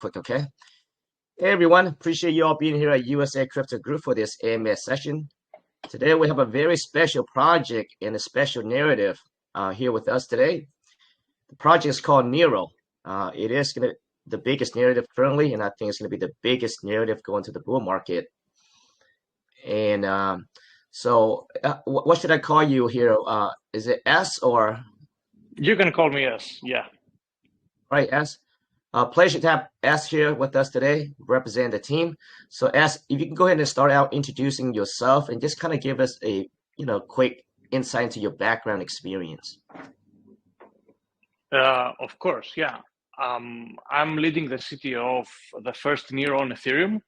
quick, okay? Hey everyone, appreciate you all being here at USA Crypto Group for this AMA session. Today we have a very special project and a special narrative here with us today. The project is called Neiro. It is gonna the biggest narrative currently, and I think it's gonna be the biggest narrative going to the bull market. And what should I call you here? Is it S or? You can call me S. Yeah. Right, S. Pleasure to have S here with us today, representing the team. So S, if you can go ahead and start out introducing yourself and just kind of give us a quick insight into your background experience. Of course, yeah. I'm leading the CTO of the first Neiro on Ethereum.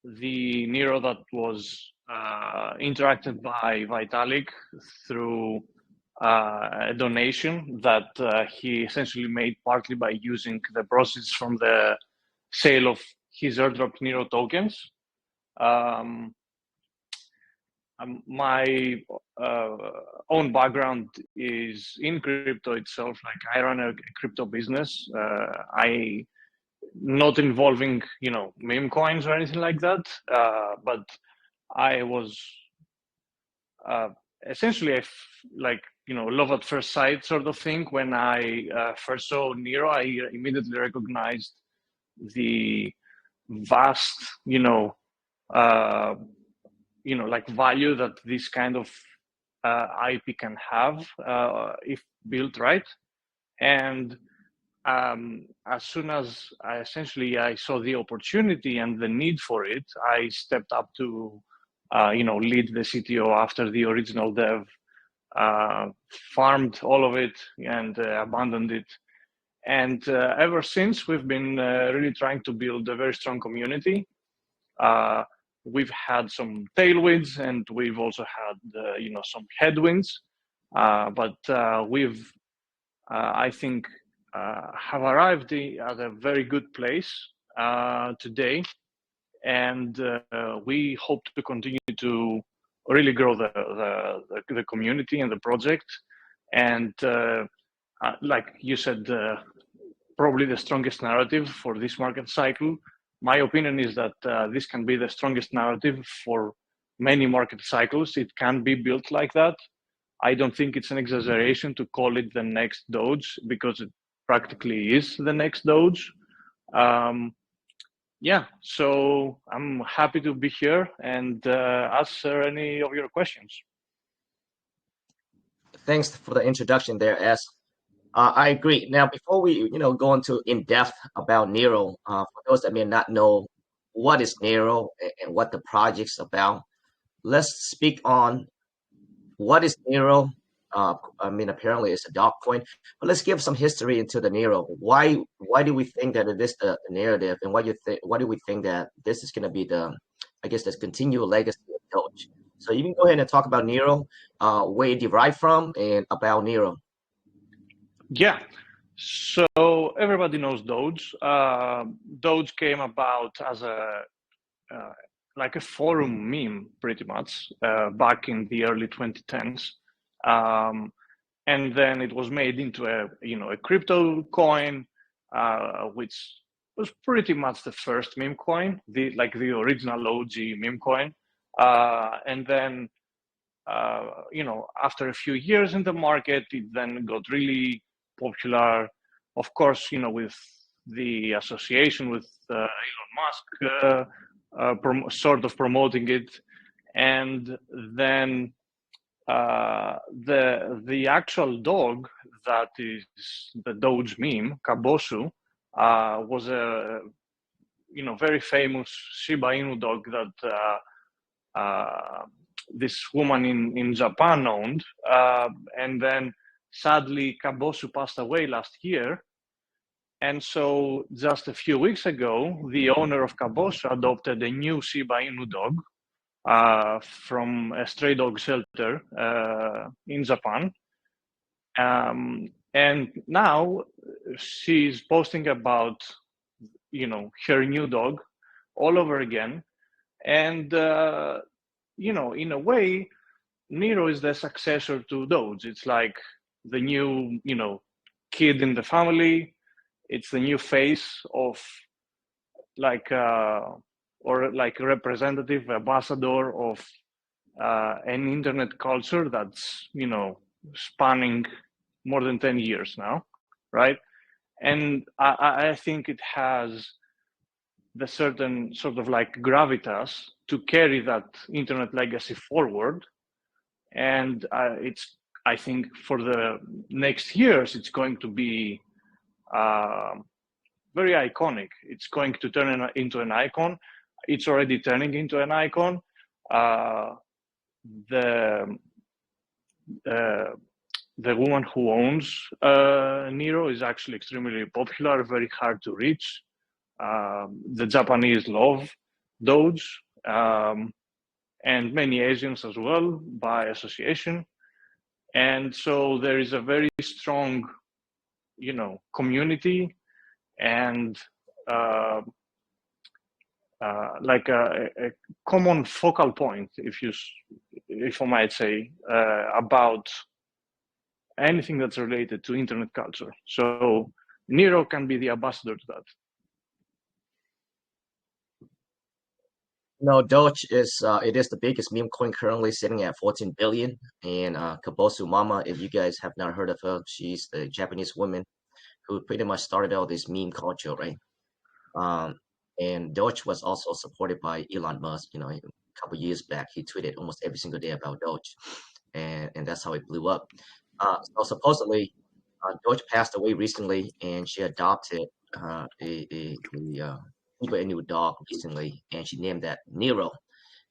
The Neiro that was interacted by Vitalik through a donation that he essentially made partly by using the proceeds from the sale of his airdrop Neiro tokens. My own background is in crypto itself. Like I run a crypto business. I not involving meme coins or anything like that, but I was essentially love at first sight sort of thing. When I first saw Neiro, I immediately recognized the vast value that this kind of IP can have if built right. And as soon as I saw the opportunity and the need for it, I stepped up to lead the CTO after the original dev farmed all of it and abandoned it. And ever since, we've been really trying to build a very strong community. We've had some tailwinds and we've also had some headwinds, but we've I think have arrived at a very good place today, and we hope to continue to really grow the community and the project. And like you said, probably the strongest narrative for this market cycle. My opinion is that this can be the strongest narrative for many market cycles. It can be built like that. I don't think it's an exaggeration to call it the next Doge, because it practically is the next Doge. Yeah, so I'm happy to be here and answer any of your questions. Thanks for the introduction there, S. I agree. Now, before we go into in depth about Neiro, for those that may not know what is Neiro and what the project's about, let's speak on what is Neiro. Apparently it's a dog coin, but let's give some history into the Neiro. Why do we think that it is the narrative, and why do we think that this is going to be the continual legacy of Doge? So you can go ahead and talk about Neiro, where it derived from, and about Neiro. Yeah, so everybody knows Doge. Doge came about as a forum meme, pretty much, back in the early 2010s. And then it was made into a crypto coin, which was pretty much the first meme coin, the original OG meme coin. And then after a few years in the market, it then got really popular. Of course, with the association with Elon Musk sort of promoting it, and then the actual dog that is the Doge meme, Kabosu, was a very famous Shiba Inu dog that this woman in Japan owned, and then sadly Kabosu passed away last year. And so just a few weeks ago, the owner of Kabosu adopted a new Shiba Inu dog from a stray dog shelter in Japan. And now she's posting about, her new dog all over again. And, in a way, Neiro is the successor to Doge. It's like the new, kid in the family. it's the new face of like or like a representative ambassador of an internet culture that's spanning more than 10 years now, right? And I think it has the certain sort of like gravitas to carry that internet legacy forward. And I think for the next years, it's going to be very iconic. It's going to turn into an icon. It's already turning into an icon. The woman who owns Neiro is actually extremely popular, very hard to reach. The Japanese love Doge, and many Asians as well by association. And so there is a very strong, community and like a common focal point, if I might say, about anything that's related to internet culture. So Neiro can be the ambassador to that. No, Doge is it is the biggest meme coin currently, sitting at 14 billion. And Kabosu Mama, if you guys have not heard of her, she's a Japanese woman who pretty much started all this meme culture, right? And Doge was also supported by Elon Musk. A couple years back, he tweeted almost every single day about Doge, and that's how it blew up. So supposedly, Doge passed away recently, and she adopted a new dog recently, and she named that Neiro.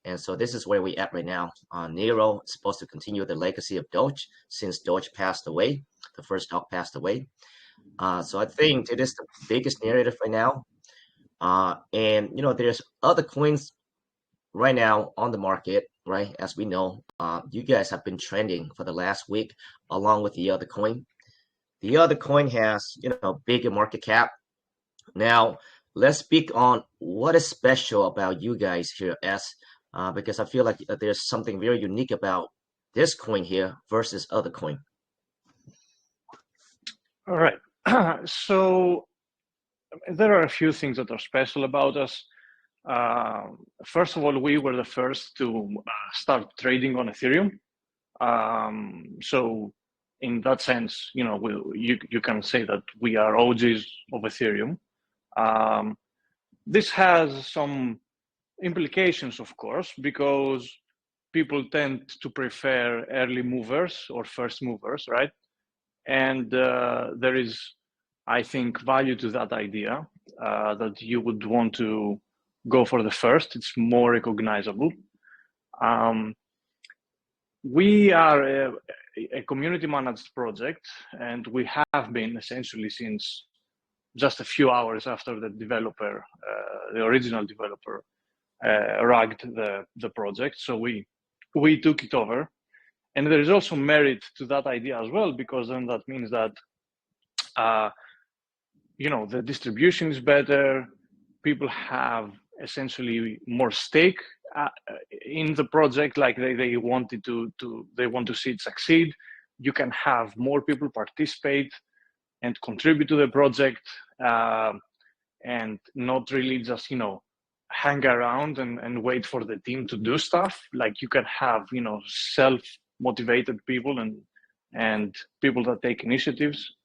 And so this is where we at right now. Neiro is supposed to continue the legacy of Doge since Doge passed away. The first dog passed away. So I think it is the biggest narrative right now. And there's other coins right now on the market, right? As we know, you guys have been trending for the last week along with the other coin. The other coin has, bigger market cap. Now, let's speak on what is special about you guys here, because I feel like there's something very unique about this coin here versus other coin. All right. So there are a few things that are special about us. First of all, we were the first to start trading on Ethereum. So in that sense, you can say that we are OGs of Ethereum. This has some implications, of course, because people tend to prefer early movers or first movers, right? And there is, I think, value to that idea, that you would want to go for the first. It's more recognizable. We are a community managed project, and we have been essentially since just a few hours after the developer, the original developer, rugged the project. So we took it over. And there is also merit to that idea as well, because then that means that the distribution is better. People have essentially more stake in the project, like they wanted they want to see it succeed. You can have more people participate and contribute to the project, and not really just hang around and wait for the team to do stuff. Like you can have self-motivated people and people that take initiatives.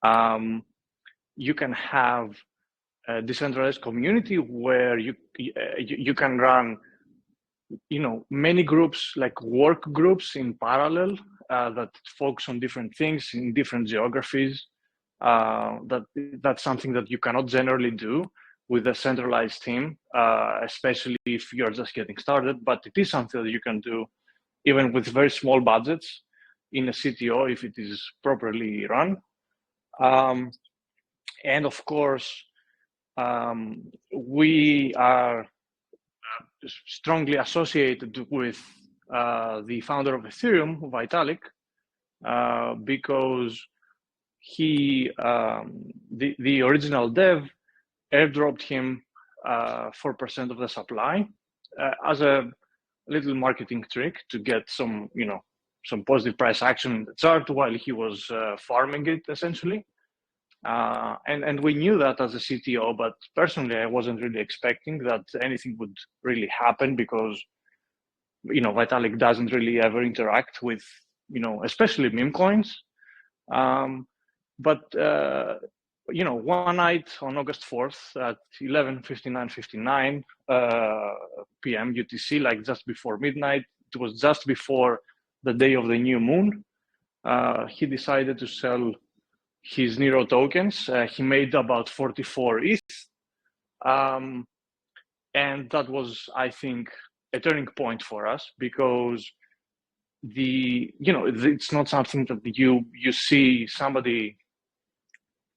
You can have a decentralized community where you can run many groups, like work groups in parallel, that focus on different things in different geographies. That's something that you cannot generally do with a centralized team, especially if you're just getting started. But it is something that you can do even with very small budgets in a CTO if it is properly run. And of course, we are strongly associated with the founder of Ethereum, Vitalik, because he, the original dev, airdropped him 4% of the supply as a little marketing trick to get some positive price action in the chart while he was farming it, essentially. And we knew that as a CTO, but personally, I wasn't really expecting that anything would really happen because, Vitalik doesn't really ever interact with, especially meme coins. But one night on August 4th at 11:59 p.m. UTC, like just before midnight, it was just before the day of the new moon, he decided to sell his Neiro tokens. He made about 44 ETH. And that was, I think, a turning point for us because it's not something that you see somebody,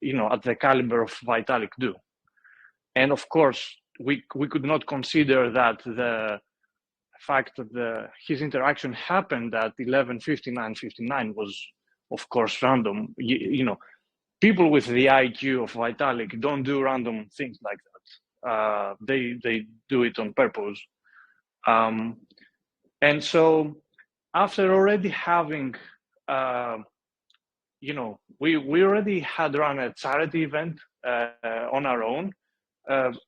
at the caliber of Vitalik do. And of course, we could not consider that the fact that his interaction happened at 11:59 was, of course, random. People with the IQ of Vitalik don't do random things like that. They do it on purpose. And so after already having, we already had run a charity event on our own,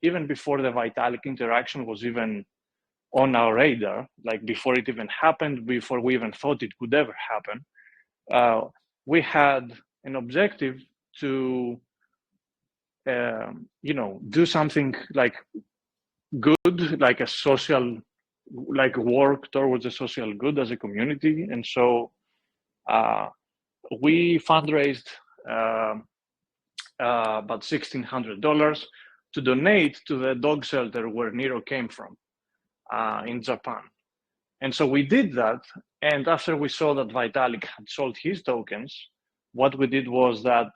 even before the Vitalik interaction was even on our radar, like before it even happened, before we even thought it could ever happen. We had an objective to, do something like good, like a social, like work towards a social good as a community. And so we fundraised about $1,600 to donate to the dog shelter where Neiro came from in Japan. And so we did that. And after we saw that Vitalik had sold his tokens, what we did was that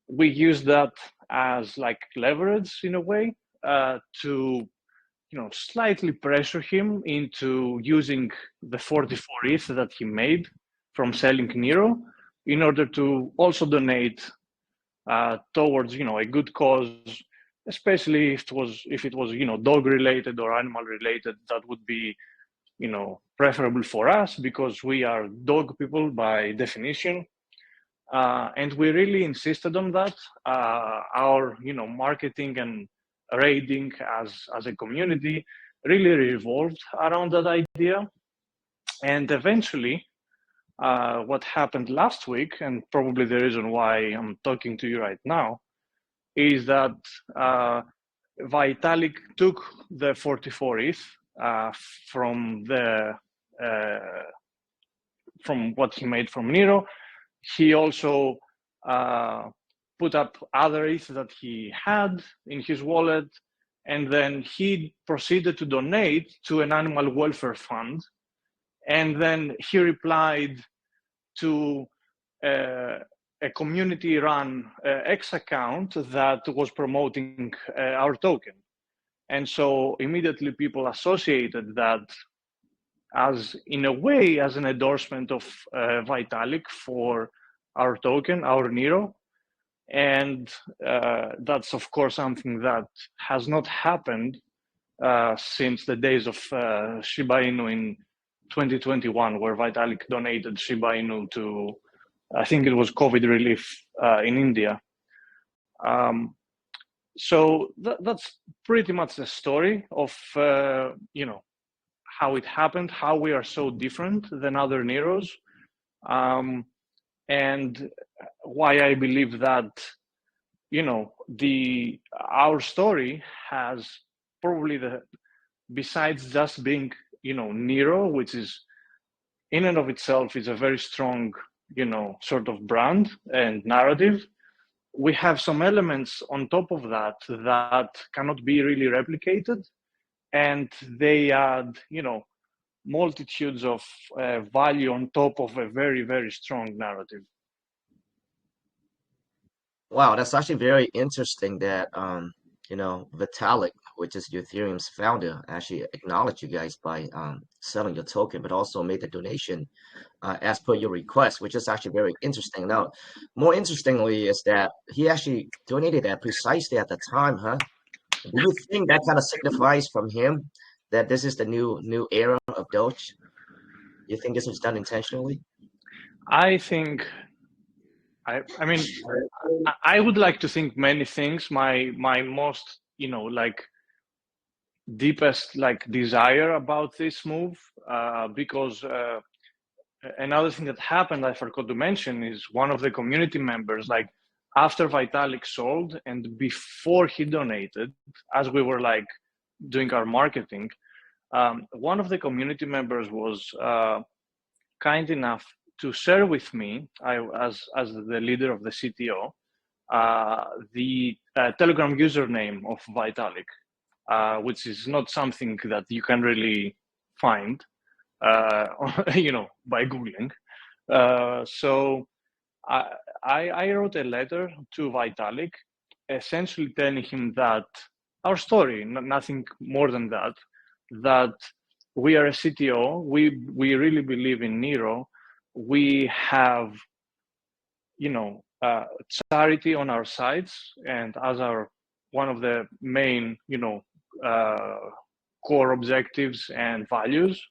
we used that as like leverage in a way to, slightly pressure him into using the 44 ETH that he made from selling Neiro in order to also donate towards, a good cause, especially if it was, dog related or animal related. That would be, preferable for us because we are dog people by definition. And we really insisted on that. Our, marketing and raiding as a community really revolved around that idea. And eventually, what happened last week, and probably the reason why I'm talking to you right now, is that Vitalik took the 44 ETH from what he made from Neiro. He also put up other ETH that he had in his wallet, and then he proceeded to donate to an animal welfare fund. And then he replied to a community-run X account that was promoting our token. And so immediately people associated that as, in a way, as an endorsement of Vitalik for our token, our Neiro. And that's, of course, something that has not happened since the days of Shiba Inu in 2021, where Vitalik donated Shiba Inu to, I think it was COVID relief in India. So that's pretty much the story of, how it happened, how we are so different than other Neiros, and why I believe that, our story has probably besides just being, Neiro, which is in and of itself is a very strong, sort of brand and narrative. We have some elements on top of that cannot be really replicated, and they add, multitudes of value on top of a very, very strong narrative. Wow, that's actually very interesting that Vitalik, which is Ethereum's founder, actually acknowledged you guys by selling your token, but also made the donation as per your request, which is actually very interesting. Now, more interestingly is that he actually donated that precisely at the time, huh? Do you think that kind of signifies from him that this is the new era of Doge? You think this was done intentionally? I think I mean, I would like to think many things. My most, like deepest like desire about this move, because another thing that happened I forgot to mention is one of the community members, like after Vitalik sold and before he donated, as we were like doing our marketing, one of the community members was kind enough to share with me, as the leader of the CTO, the Telegram username of Vitalik, which is not something that you can really find, by Googling. So I wrote a letter to Vitalik, essentially telling him that our story, nothing more than that, that we are a CTO, we really believe in Neiro, we have, charity on our sides, and as our one of the main, core objectives and values,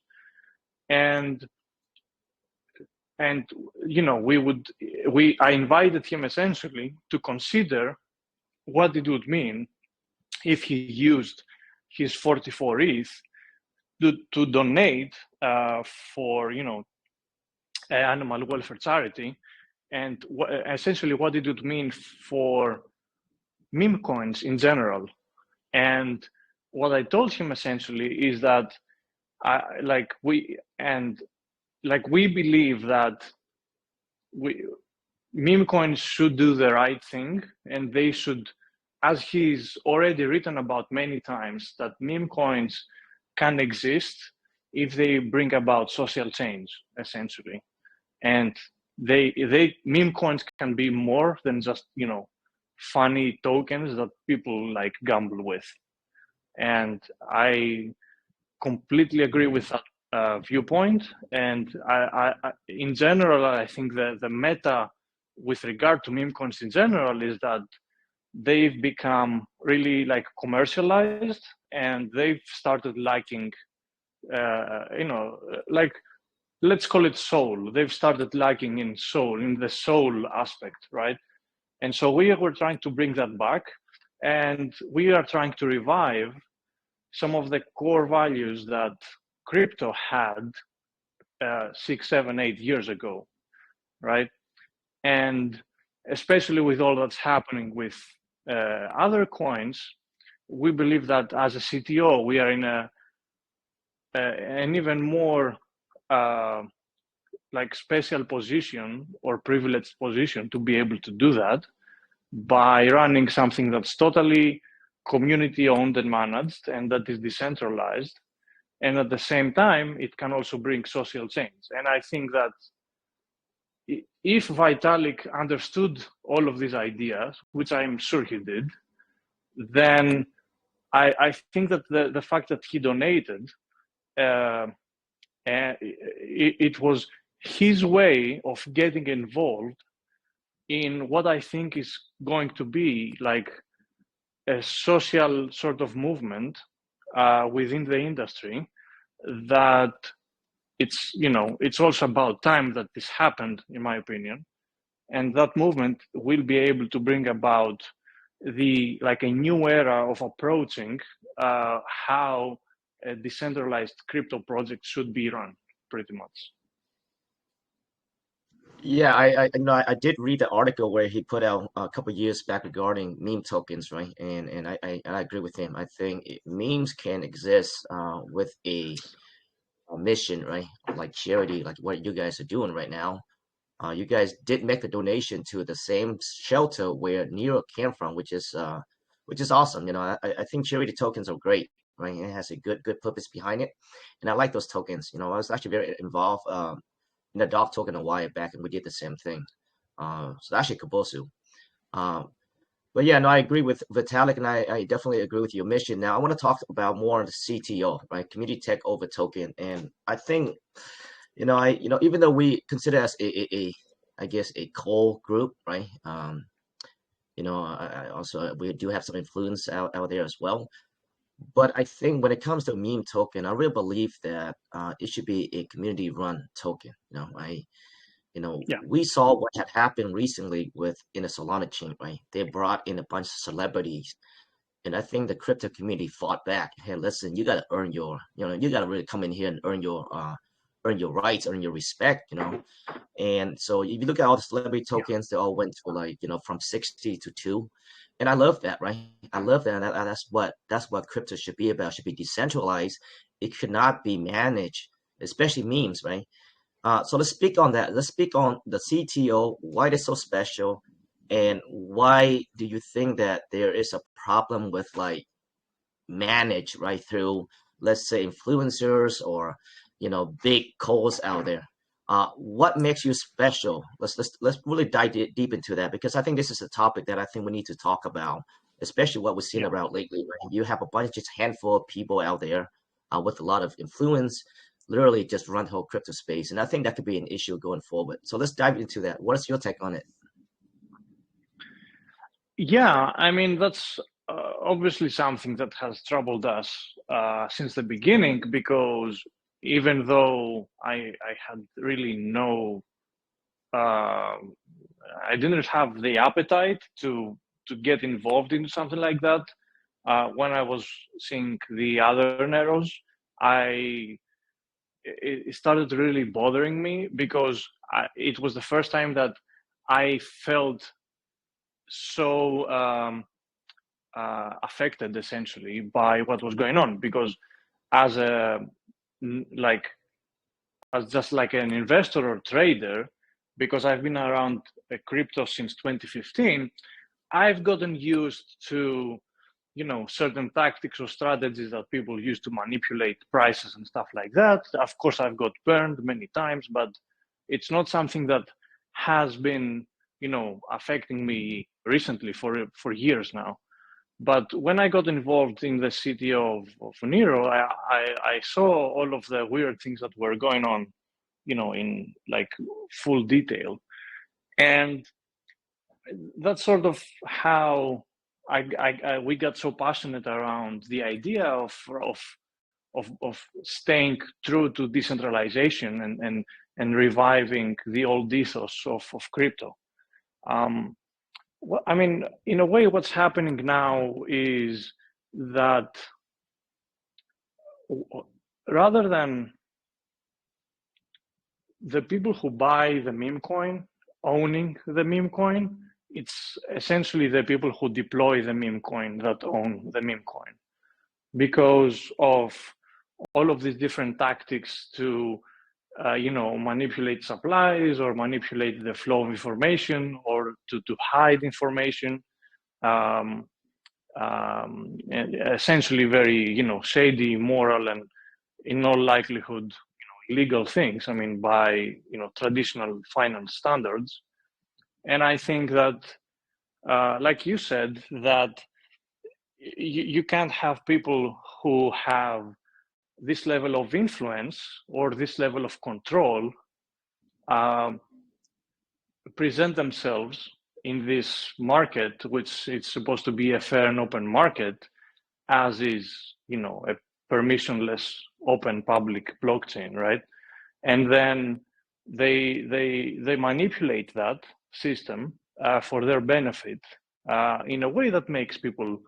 and I invited him essentially to consider what it would mean if he used his 44 ETH to donate for animal welfare charity, and essentially what it would mean for meme coins in general. And what I told him essentially is that we believe that meme coins should do the right thing, and they should, as he's already written about many times, that meme coins can exist if they bring about social change, essentially. And meme coins can be more than just, funny tokens that people like gamble with. And I completely agree with that viewpoint. And I in general, I think that the meta with regard to meme coins in general is that they've become really like commercialized, and they've started lacking, like, let's call it soul. They've started lacking in the soul aspect, right? And so we were trying to bring that back, and we are trying to revive some of the core values that crypto had 6, 7, 8 years ago, right? And especially with all that's happening with other coins, we believe that as a CTO, we are in an even more like special position or privileged position to be able to do that by running something that's totally community owned and managed, and that is decentralized. And at the same time, it can also bring social change. And I think that if Vitalik understood all of these ideas, which I'm sure he did, then I think that the fact that he donated, it was his way of getting involved in what I think is going to be like a social sort of movement within the industry, that it's also about time that this happened, in my opinion. And that movement will be able to bring about a new era of approaching how a decentralized crypto project should be run, pretty much. Yeah, I did read the article where he put out a couple years back regarding meme tokens, right? And I agree with him. I think memes can exist with a mission, right? Like charity, like what you guys are doing right now. You guys did make the donation to the same shelter where Neiro came from, which is awesome. I think charity tokens are great, right? It has a good purpose behind it, and I like those tokens. I was actually very involved in the dog token a while back, and we did the same thing. So actually Kabosu. But yeah, no, I agree with Vitalik, and I definitely agree with your mission. Now, I want to talk about more on the CTO, right? Community Takeover Token, and I think, even though we consider us I guess a core group, right? I also we do have some influence out there as well. But I think when it comes to meme token, I really believe that it should be a community-run token. Yeah. We saw what had happened recently in the Solana chain, right? They brought in a bunch of celebrities, and I think the crypto community fought back. Hey, listen, you got to earn you got to really come in here and earn your rights, earn your respect, And so if you look at all the celebrity Yeah. tokens, they all went to from 60 to 2. And I love that, right? I love that. That's what crypto should be about. It should be decentralized. It should not be managed, especially memes, right? So let's speak on that. Let's speak on the CTO, why it's so special, and why do you think that there is a problem with manage right through, let's say, influencers or big calls out there. What makes you special? Let's really dive deep into that, because I think this is a topic that I think we need to talk about, especially what we're seeing Yeah. about lately. Right? You have a bunch, just handful of people out there with a lot of influence, literally just run the whole crypto space, and I think that could be an issue going forward. So let's dive into that. What's your take on it? Yeah, I mean, that's obviously something that has troubled us since the beginning, because even though I had really uh, I didn't have the appetite to get involved in something like that. When I was seeing the other Neros, it started really bothering me, because it was the first time that I felt so affected essentially by what was going on, because as a like as just like an investor or trader, because I've been around crypto since 2015, I've gotten used to certain tactics or strategies that people use to manipulate prices and stuff like that. Of course, I've got burned many times, but it's not something that has been affecting me recently for years now. But when I got involved in the CTO of Neiro, I saw all of the weird things that were going on, in like full detail. And that's sort of how we got so passionate around the idea of staying true to decentralization and reviving the old ethos of crypto. Well, I mean, in a way, what's happening now is that rather than the people who buy the meme coin owning the meme coin, it's essentially the people who deploy the meme coin that own the meme coin, because of all of these different tactics to manipulate supplies or manipulate the flow of information, or to hide information. um, and essentially very shady, immoral, and in all likelihood illegal things, I mean, by traditional finance standards. And I think that like you said, that you can't have people who have this level of influence or this level of control um, present themselves in this market, which is supposed to be a fair and open market, as is a permissionless open public blockchain, right? And then they manipulate that system for their benefit in a way that makes people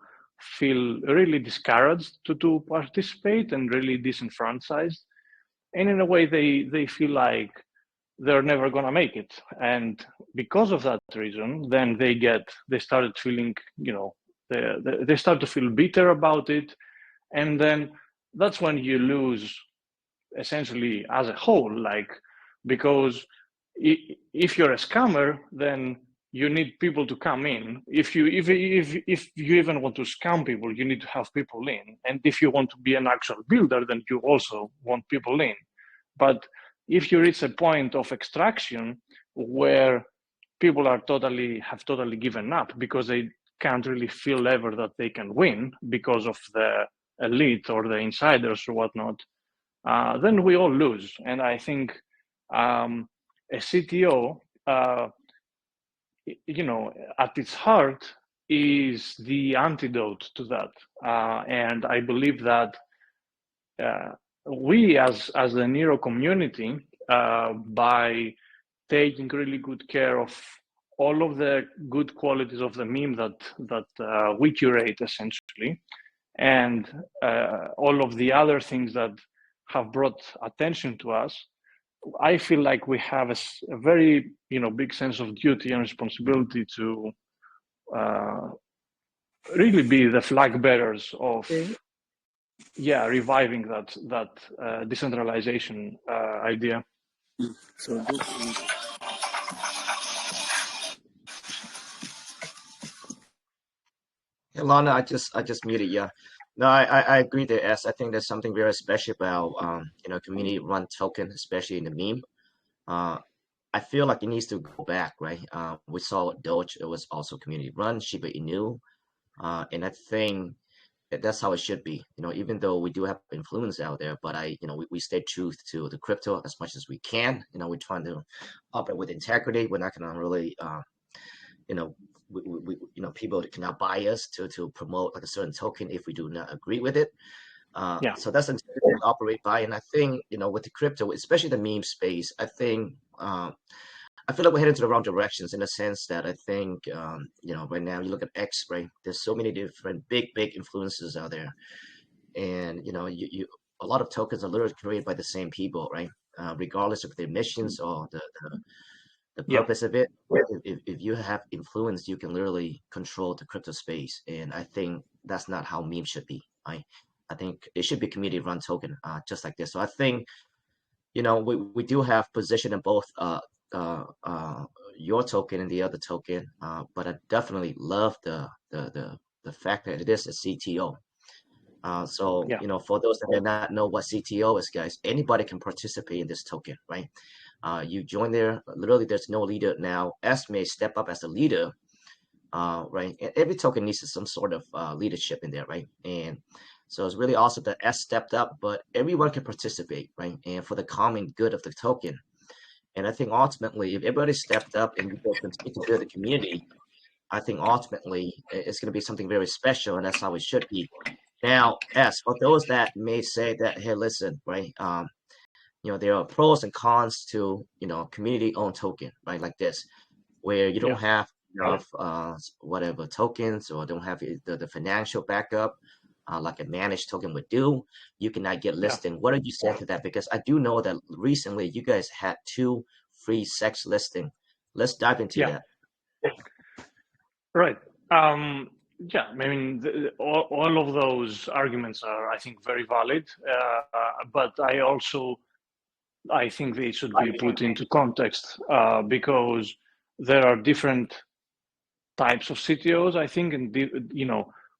feel really discouraged to participate and really disenfranchised, and in a way they feel like they're never going to make it. And because of that reason, then they started feeling they start to feel bitter about it. And then that's when you lose essentially as a whole, like, because if you're a scammer, then you need people to come in. If you even want to scam people, you need to have people in. And if you want to be an actual builder, then you also want people in. But if you reach a point of extraction where people have totally given up, because they can't really feel ever that they can win because of the elite or the insiders or whatnot, then we all lose. And I think a CTO, at its heart, is the antidote to that. And I believe that we, as the Neiro community, by taking really good care of all of the good qualities of the meme that we curate essentially, and all of the other things that have brought attention to us. I feel like we have a very big sense of duty and responsibility to really be the flag bearers of reviving that decentralization idea. So Hey, Lana, I just muted you. No, I agree there, S. I think there's something very special about community run token, especially in the meme. I feel like it needs to go back, right? We saw Doge, it was also community run, Shiba Inu, and I think that's how it should be. Even though we do have influence out there, but we stay true to the crypto as much as we can. We're trying to operate with integrity. We're not gonna really people cannot buy us to promote like a certain token if we do not agree with it. So that's the integrity we operate by. And I think, with the crypto, especially the meme space, I think I feel like we're heading to the wrong directions in the sense that I think, right now you look at X, right? There's so many different big influences out there. And, a lot of tokens are literally created by the same people, right? Regardless of their missions or the purpose of it. If you have influence, you can literally control the crypto space. And I think that's not how memes should be, right? I think it should be community run token, just like this. So I think, we do have position in both your token and the other token, but I definitely love the fact that it is a CTO. For those that do not know what CTO is, guys, anybody can participate in this token, right? You join there, literally there's no leader now. S may step up as a leader, right? And every token needs some sort of leadership in there, right? And so it's really awesome that S stepped up, but everyone can participate, right? And for the common good of the token. And I think ultimately, if everybody stepped up and you guys continue to build the community, I think ultimately it's going to be something very special, and that's how it should be. Now, S, for those that may say that, hey, listen, right? There are pros and cons to, community-owned token, right? Like this, where you don't have enough, whatever tokens or don't have the financial backup, like a managed token would do. You cannot get listed. What did you say to that? Because I do know that recently you guys had 2 free sex listing. Let's dive into that. Right. I mean, all of those arguments are, I think, very valid. But I think they should be put into context because there are different types of CTOs, I think, and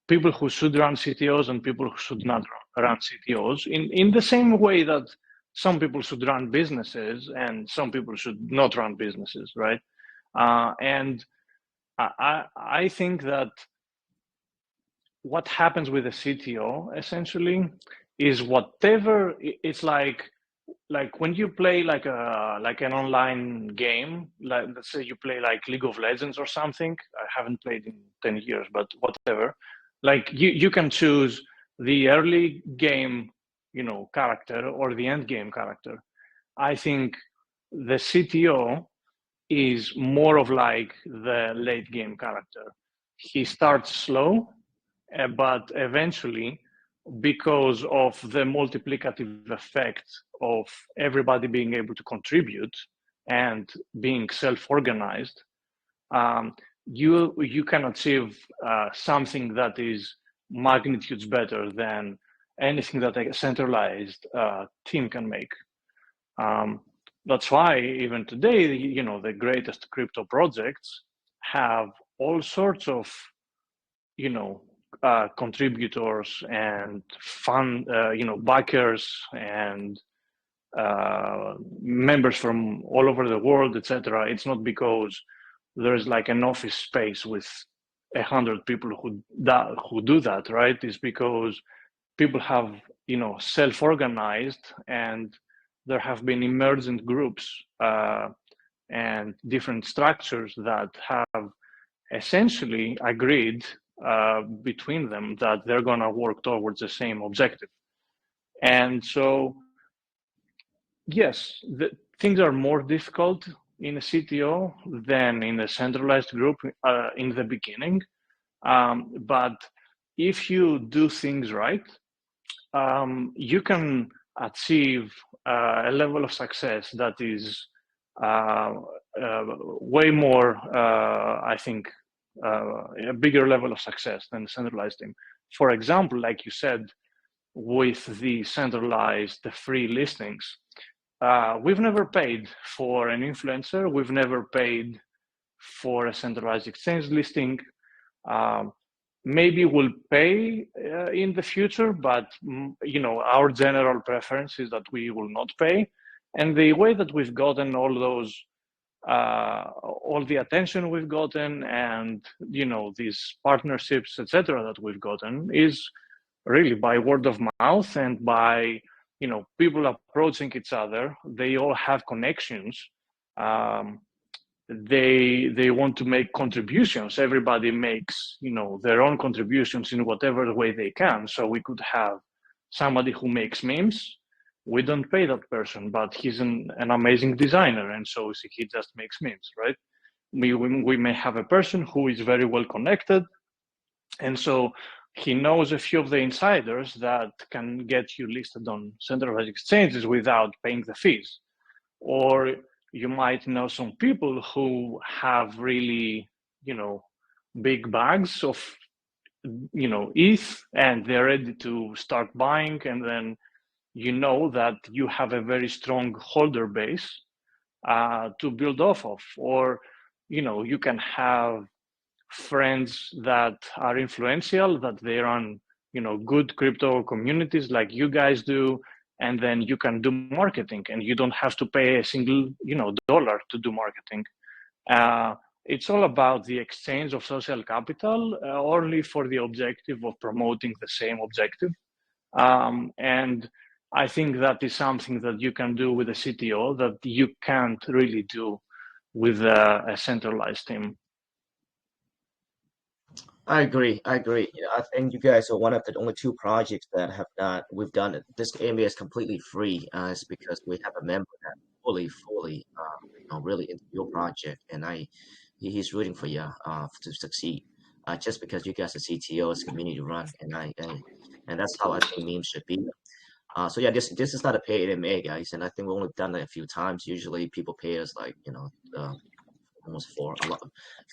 people who should run CTOs and people who should not run CTOs in the same way that some people should run businesses and some people should not run businesses, right? And I think that what happens with a CTO essentially is whatever it's like when you play like an online game, like let's say you play like League of Legends or something. I haven't played in 10 years, but whatever. Like you can choose the early game, character or the end game character. I think the CTO is more of like the late game character. He starts slow, but eventually, because of the multiplicative effect of everybody being able to contribute and being self-organized, you can achieve something that is magnitudes better than anything that a centralized team can make. That's why even today, the greatest crypto projects have all sorts of, contributors and fund, backers and members from all over the world, etc. It's not because there's like an office space with 100 people who do that, right? It's because people have, self-organized, and there have been emergent groups and different structures that have essentially agreed between them that they're going to work towards the same objective. And so, yes, things are more difficult in a CTO than in a centralized group in the beginning. But if you do things right, you can achieve a level of success that is way more, I think, a bigger level of success than the centralized team. For example, like you said, with the centralized, the free listings, we've never paid for an influencer. We've never paid for a centralized exchange listing. Maybe we'll pay in the future, but our general preference is that we will not pay. And the way that we've gotten all those, all the attention we've gotten, and these partnerships, etc., that we've gotten, is really by word of mouth and by people approaching each other. They all have connections. They want to make contributions. Everybody makes their own contributions in whatever way they can. So we could have somebody who makes memes. We don't pay that person, but he's an amazing designer, and so he just makes memes, right? We may have a person who is very well connected, and so he knows a few of the insiders that can get you listed on centralized exchanges without paying the fees. Or you might know some people who have really, big bags of, ETH, and they're ready to start buying, and then that you have a very strong holder base to build off of. Or, you can have friends that are influential, that they run, good crypto communities like you guys do, and then you can do marketing, and you don't have to pay a single, dollar to do marketing. It's all about the exchange of social capital, only for the objective of promoting the same objective. And I think that is something that you can do with a CTO that you can't really do with a centralized team. I agree. I think you guys are one of the only two projects that we've done it. This AMA is completely free. It's because we have a member that fully, really into your project, and he's rooting for you to succeed. Just because you guys are CTO, it's community run, and that's how I think memes should be. So yeah, this is not a paid AMA, guys, and I think we've only done it a few times. Usually, people pay us like almost for a lot,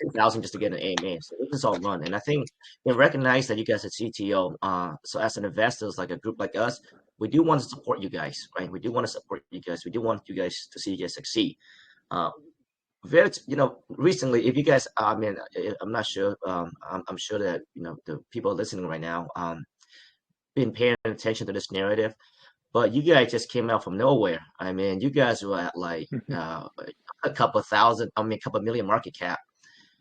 2,000 just to get an AMA. So this is all run, and I think they recognize that you guys are CTO. So as an investors, like a group like us, we do want to support you guys, right? We do want to support you guys. We do want you guys to see you guys succeed. Recently, if you guys, I'm not sure. I'm sure that the people listening right now, been paying attention to this narrative. But you guys just came out from nowhere. I mean, you guys were at like a couple million market cap,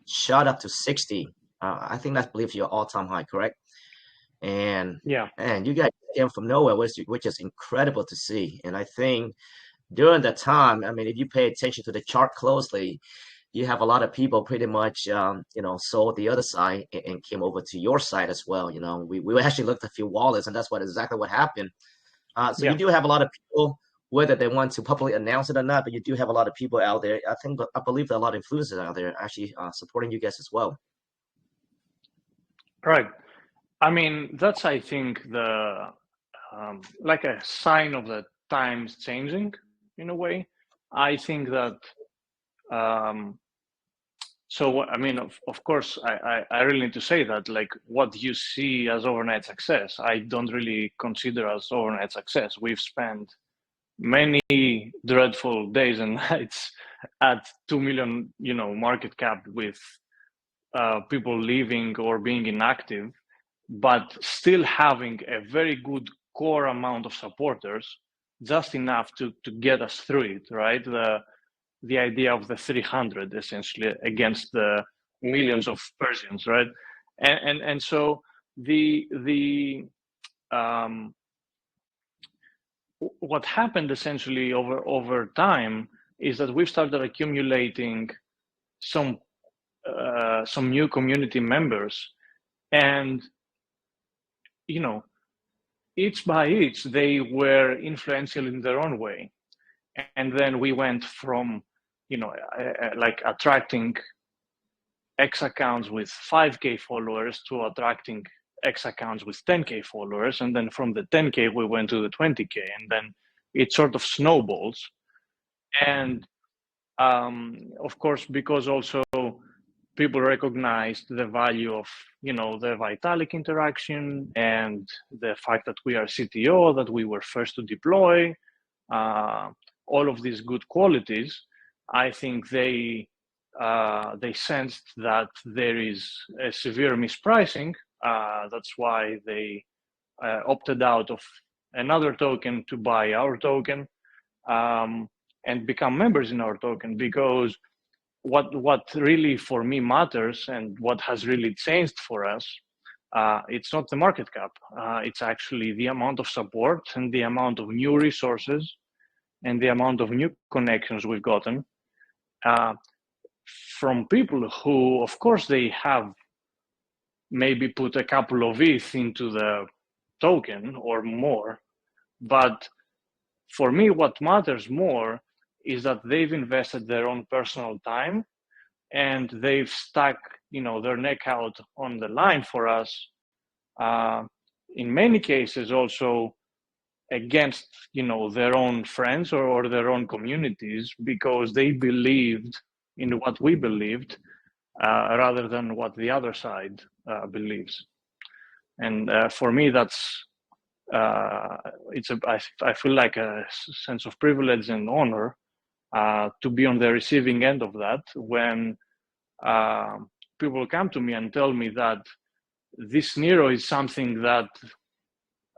shot up to 60. I think that's, I believe, your all-time high, correct? And yeah, and you guys came from nowhere, which is incredible to see. And I think during that time, I mean, if you pay attention to the chart closely, you have a lot of people pretty much, sold the other side and came over to your side as well. We actually looked at a few wallets, and that's exactly what happened. So yeah. you do have a lot of people, whether they want to publicly announce it or not, but you do have a lot of people out there. I believe there are a lot of influencers out there actually supporting you guys as well. Right. I mean, that's, I think, the like a sign of the times changing in a way. I think that so I mean, of course, I really need to say that, like, what you see as overnight success, I don't really consider as overnight success. We've spent many dreadful days and nights at 2 million, market cap, with people leaving or being inactive, but still having a very good core amount of supporters, just enough to get us through it, right? The idea of the 300 essentially against the millions of Persians, right? And so what happened essentially over time is that we've started accumulating some new community members, and each by each they were influential in their own way. And then we went from like attracting X accounts with 5K followers to attracting X accounts with 10K followers. And then from the 10K, we went to the 20K, and then it sort of snowballs. And of course, because also people recognized the value of, the Vitalik interaction and the fact that we are CTO, that we were first to deploy, all of these good qualities, I think they sensed that there is a severe mispricing. That's why they opted out of another token to buy our token and become members in our token. Because what really for me matters and what has really changed for us, it's not the market cap. It's actually the amount of support and the amount of new resources and the amount of new connections we've gotten from people who, of course, they have maybe put a couple of ETH into the token or more. But for me, what matters more is that they've invested their own personal time and they've stuck, their neck out on the line for us. In many cases, also against, their own friends or their own communities, because they believed in what we believed rather than what the other side believes. And for me, that's I feel like a sense of privilege and honor to be on the receiving end of that when people come to me and tell me that this Neiro is something that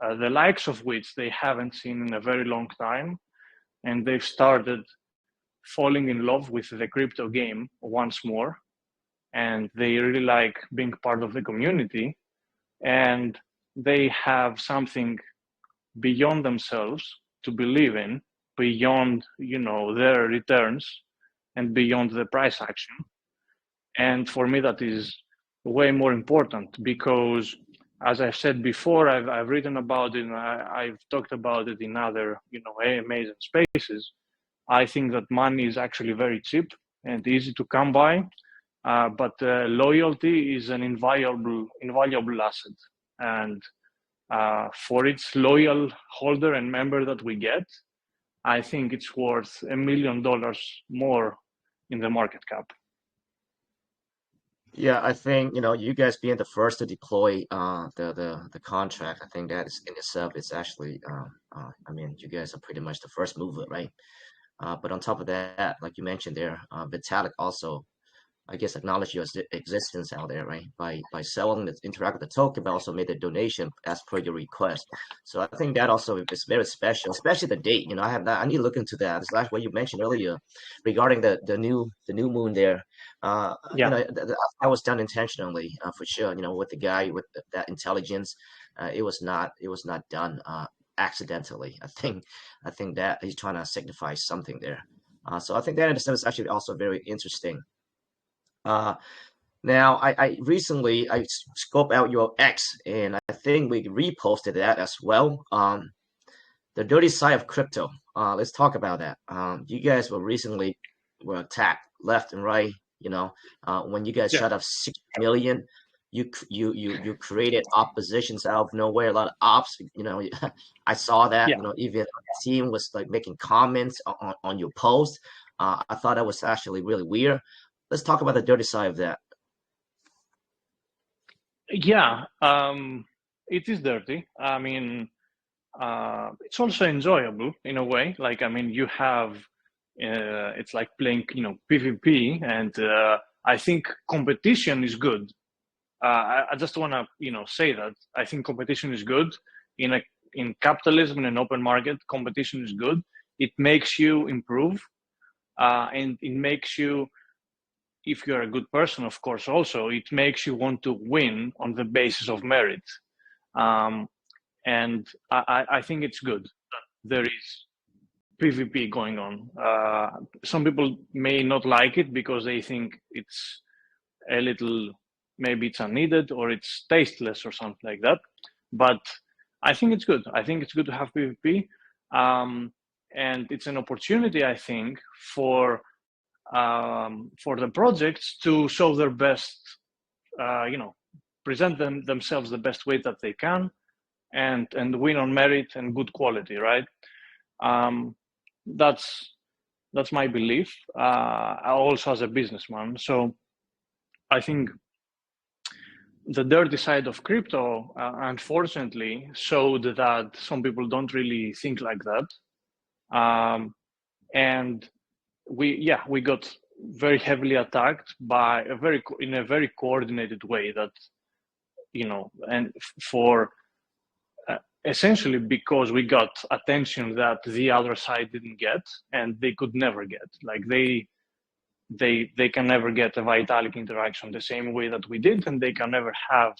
the likes of which they haven't seen in a very long time, and they've started falling in love with the crypto game once more, and they really like being part of the community, and they have something beyond themselves to believe in, beyond their returns and beyond the price action. And for me, that is way more important, because as I've said before, I've written about it and I've talked about it in other AMAs and spaces. I think that money is actually very cheap and easy to come by, but loyalty is an invaluable asset. And for its loyal holder and member that we get, I think it's worth $1 million more in the market cap. Yeah, I think you guys being the first to deploy the contract, I think that is in itself is actually I mean, you guys are pretty much the first mover, right? But on top of that, like you mentioned there, Vitalik also, I guess, acknowledge your existence out there, right? By selling the Interact with the token, but also made a donation as per your request. So I think that also is very special, especially the date. I need to look into that. It's like what you mentioned earlier regarding the new moon there. That was done intentionally for sure. With the guy with that intelligence, it was not done accidentally. I think that he's trying to signify something there. So I think that in a sense is actually also very interesting. Now I recently scoped out your X, and I think we reposted that as well. The dirty side of crypto. Let's talk about that. You guys were attacked left and right. When you guys shut up 6 million, you created oppositions out of nowhere. A lot of ops. I saw that. Even the team was like making comments on your post. I thought that was actually really weird. Let's talk about the dirty side of that. Yeah, it is dirty. I mean, it's also enjoyable in a way. Like, I mean, you have, it's like playing, PvP, and I think competition is good. I just want to, say that I think competition is good in capitalism and an open market. Competition is good. It makes you improve, and it makes you, if you're a good person, of course, also, it makes you want to win on the basis of merit. And I think it's good that there is PvP going on. Some people may not like it because they think it's a little, maybe it's unneeded or it's tasteless or something like that. But I think it's good. I think it's good to have PvP. And it's an opportunity, I think, for for the projects to show their best, present themselves the best way that they can, and win on merit and good quality, right? That's my belief. Also as a businessman, so I think the dirty side of crypto, unfortunately, showed that some people don't really think like that, and we got very heavily attacked by in a very coordinated way. That and for essentially because we got attention that the other side didn't get, and they could never get. Like they can never get a Vitalik interaction the same way that we did, and they can never have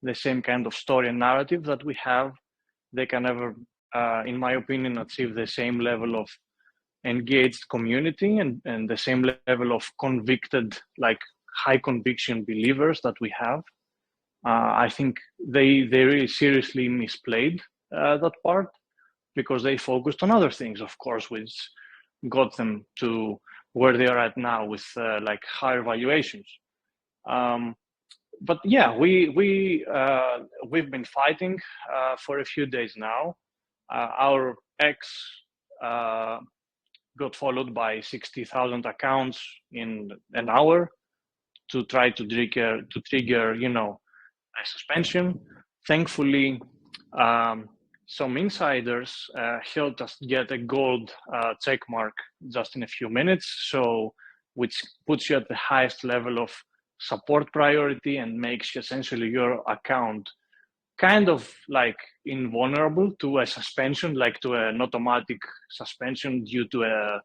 the same kind of story and narrative that we have. They can never, in my opinion, achieve the same level of engaged community and the same level of convicted, like high conviction believers that we have. I think they really seriously misplayed that part, because they focused on other things, of course, which got them to where they are at now with like higher valuations. But yeah, we've been fighting for a few days now. Our ex got followed by 60,000 accounts in an hour to try to trigger a suspension. Thankfully, some insiders helped us get a gold check mark just in a few minutes, so which puts you at the highest level of support priority and makes essentially your account kind of like invulnerable to a suspension, like to an automatic suspension due to a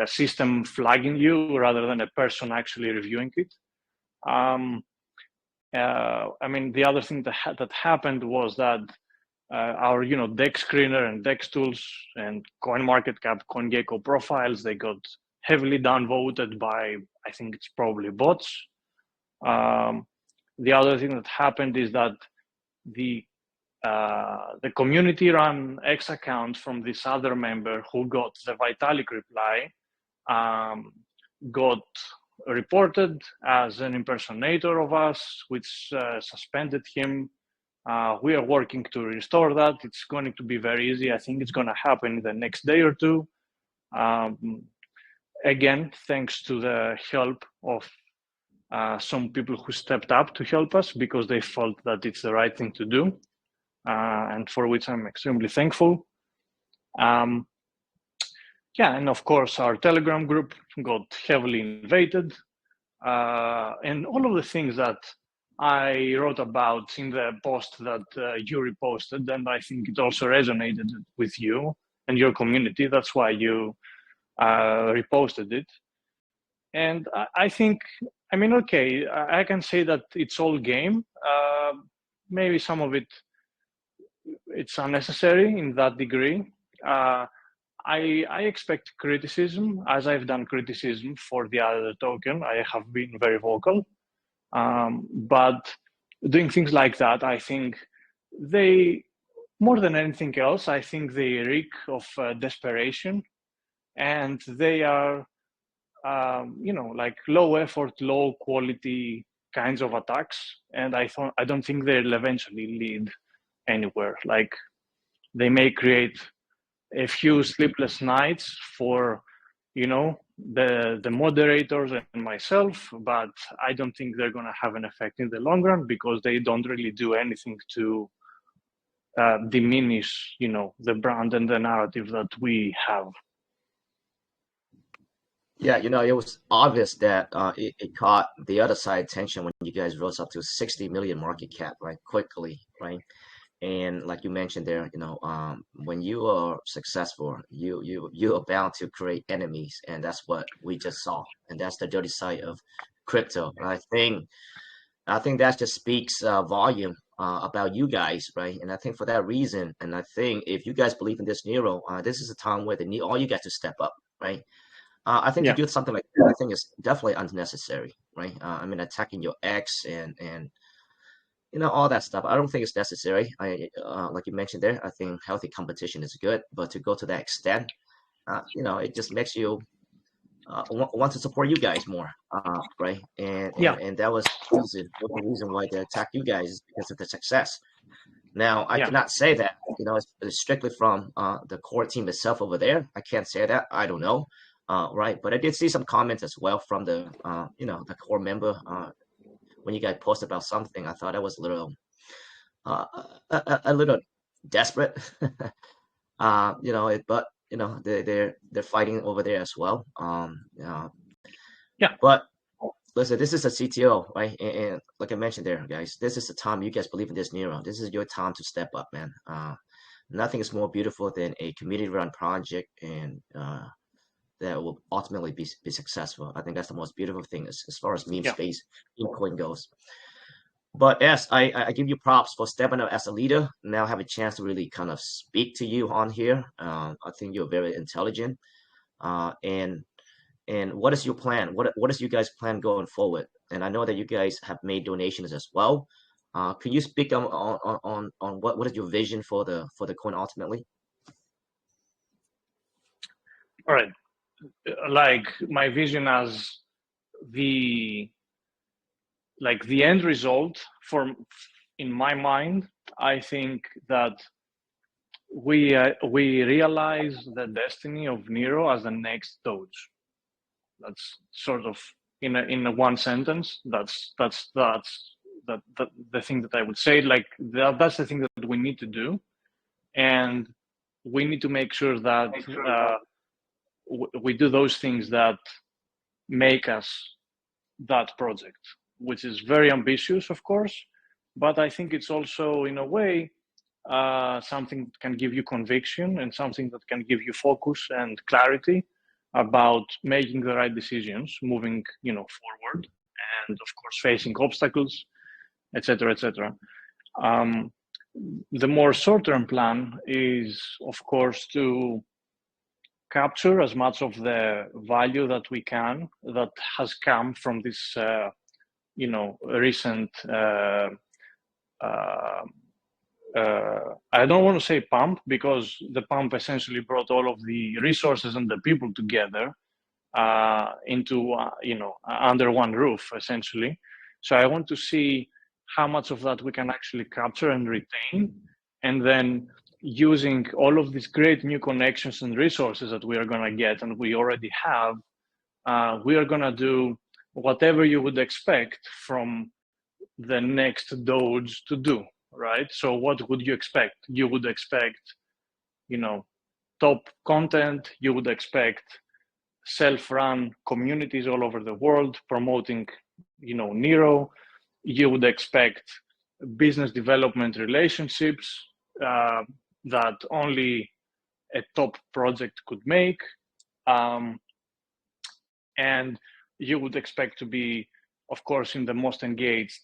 system flagging you rather than a person actually reviewing it. I mean, the other thing that happened was that our DEX screener and DEX tools and CoinMarketCap, CoinGecko profiles, they got heavily downvoted by, I think it's probably bots. The other thing that happened is that the community run X account from this other member who got the Vitalik reply got reported as an impersonator of us, which suspended him. We are working to restore that. It's going to be very easy. I think it's going to happen in the next day or two. Again, thanks to the help of some people who stepped up to help us because they felt that it's the right thing to do, and for which I'm extremely thankful. Yeah, and of course, our Telegram group got heavily invaded, and all of the things that I wrote about in the post that you reposted, and I think it also resonated with you and your community. That's why you reposted it. And I think, I mean, okay, I can say that it's all game. Maybe some of it's unnecessary in that degree. I expect criticism, as I've done criticism for the other token. I have been very vocal. But doing things like that, I think they, more than anything else, I think they reek of desperation, and they are, like low effort, low quality kinds of attacks. And I don't think they'll eventually lead anywhere. Like they may create a few sleepless nights for, the moderators and myself, but I don't think they're going to have an effect in the long run, because they don't really do anything to diminish, the brand and the narrative that we have. Yeah, it was obvious that it caught the other side attention when you guys rose up to 60 million market cap, right? Quickly, right? And like you mentioned there, when you are successful, you are bound to create enemies, and that's what we just saw, and that's the dirty side of crypto. And I think that just speaks volume about you guys, right? And I think for that reason, and I think if you guys believe in this Neiro, this is a time where they need all you guys to step up, right? I think to do something like that, I think is definitely unnecessary, right? I mean, attacking your ex and all that stuff. I don't think it's necessary. Like you mentioned there, I think healthy competition is good, but to go to that extent, it just makes you want to support you guys more, right? Yeah, And that was the reason why they attacked you guys is because of the success. Now, I yeah, cannot say that, it's strictly from the core team itself over there. I can't say that. I don't know, right? But I did see some comments as well from the core member. When you guys post about something, I thought that was uh, a little desperate. But they're fighting over there as well. yeah. But listen, this is a CTO, right? And like I mentioned there, guys, this is the time you guys believe in this, Neiro. This is your time to step up, man. Nothing is more beautiful than a community-run project and that will ultimately be successful. I think that's the most beautiful thing as far as meme Yeah. space, meme coin goes. But yes, I give you props for stepping up as a leader. Now I have a chance to really kind of speak to you on here. I think you're very intelligent. And what is your plan? What is you guys' plan going forward? And I know that you guys have made donations as well. Can you speak on what is your vision for the coin ultimately? All right. Like my vision as the the end result for in my mind, I think that we realize the destiny of Neiro as the next Doge. That's sort of in a one sentence. That's the thing that I would say. Like that's the thing that we need to do, and we need to make sure that we do those things that make us that project, which is very ambitious, of course, but I think it's also in a way something that can give you conviction and something that can give you focus and clarity about making the right decisions, moving forward, and of course facing obstacles, etc., etc. The more short-term plan is, of course, to capture as much of the value that we can that has come from this, recent. I don't want to say pump because the pump essentially brought all of the resources and the people together into under one roof essentially. So I want to see how much of that we can actually capture and retain, and then using all of these great new connections and resources that we are going to get and we already have, we are going to do whatever you would expect from the next Doge to do, right? So what would you expect? You would expect, top content. You would expect self-run communities all over the world promoting, Neiro. You would expect business development relationships that only a top project could make. And you would expect to be, of course, in the most engaged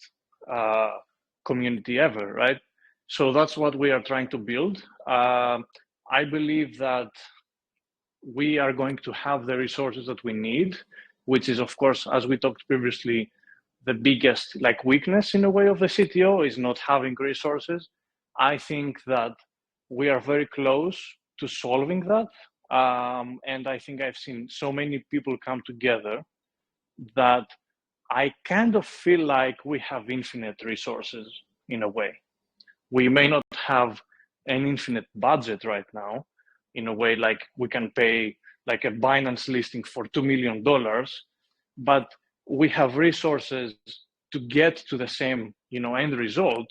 community ever, right? So that's what we are trying to build. I believe that we are going to have the resources that we need, which is, of course, as we talked previously, the biggest weakness in a way of the CTO is not having resources. I think that we are very close to solving that. And I think I've seen so many people come together that I kind of feel like we have infinite resources in a way. We may not have an infinite budget right now, in a way like we can pay like a Binance listing for $2 million, but we have resources to get to the same end result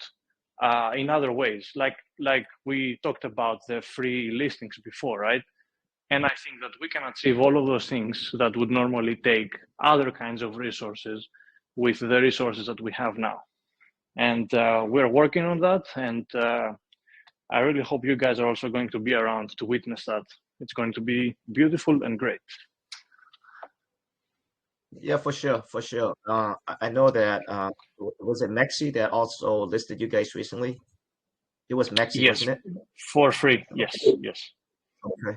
in other ways, like we talked about the free listings before, right? And I think that we can achieve all of those things that would normally take other kinds of resources with the resources that we have now. And we're working on that. And I really hope you guys are also going to be around to witness that. It's going to be beautiful and great. Yeah, for sure, for sure. I know that was it Mexi that also listed you guys recently? It was Mexi, Yes, wasn't it? for free. Yes, yes. Okay.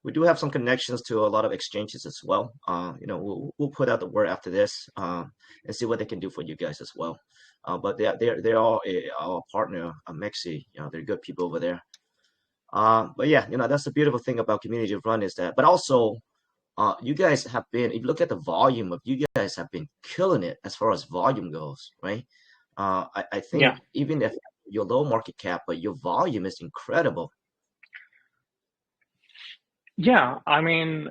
We do have some connections to a lot of exchanges as well. We'll put out the word after this and see what they can do for you guys as well. But they're all our partner, Mexi. They're good people over there. But yeah, that's the beautiful thing about community run is that. But also, you guys have been, if you look at the volume of, you guys have been killing it as far as volume goes, right? I Yeah. think even if your low market cap, but your volume is incredible. Yeah, I mean,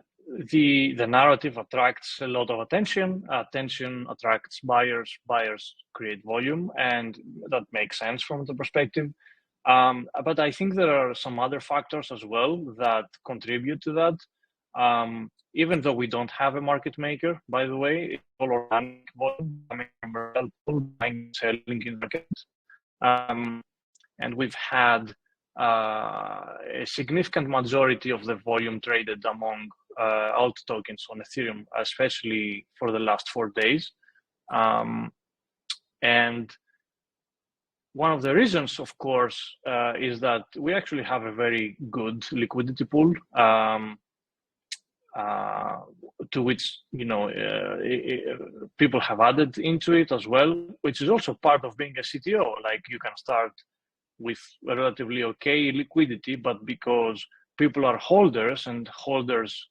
the narrative attracts a lot of attention. Attention attracts buyers. Buyers create volume, and that makes sense from the perspective. But I think there are some other factors as well that contribute to that. Even though we don't have a market maker, by the way, it's all organic volume. I mean, buying and selling in the market. And we've had a significant majority of the volume traded among alt tokens on Ethereum, especially for the last 4 days. And one of the reasons, of course, is that we actually have a very good liquidity pool, to which people have added into it as well, which is also part of being a CTO. Like, you can start with relatively okay liquidity, but because people are holders, and holders,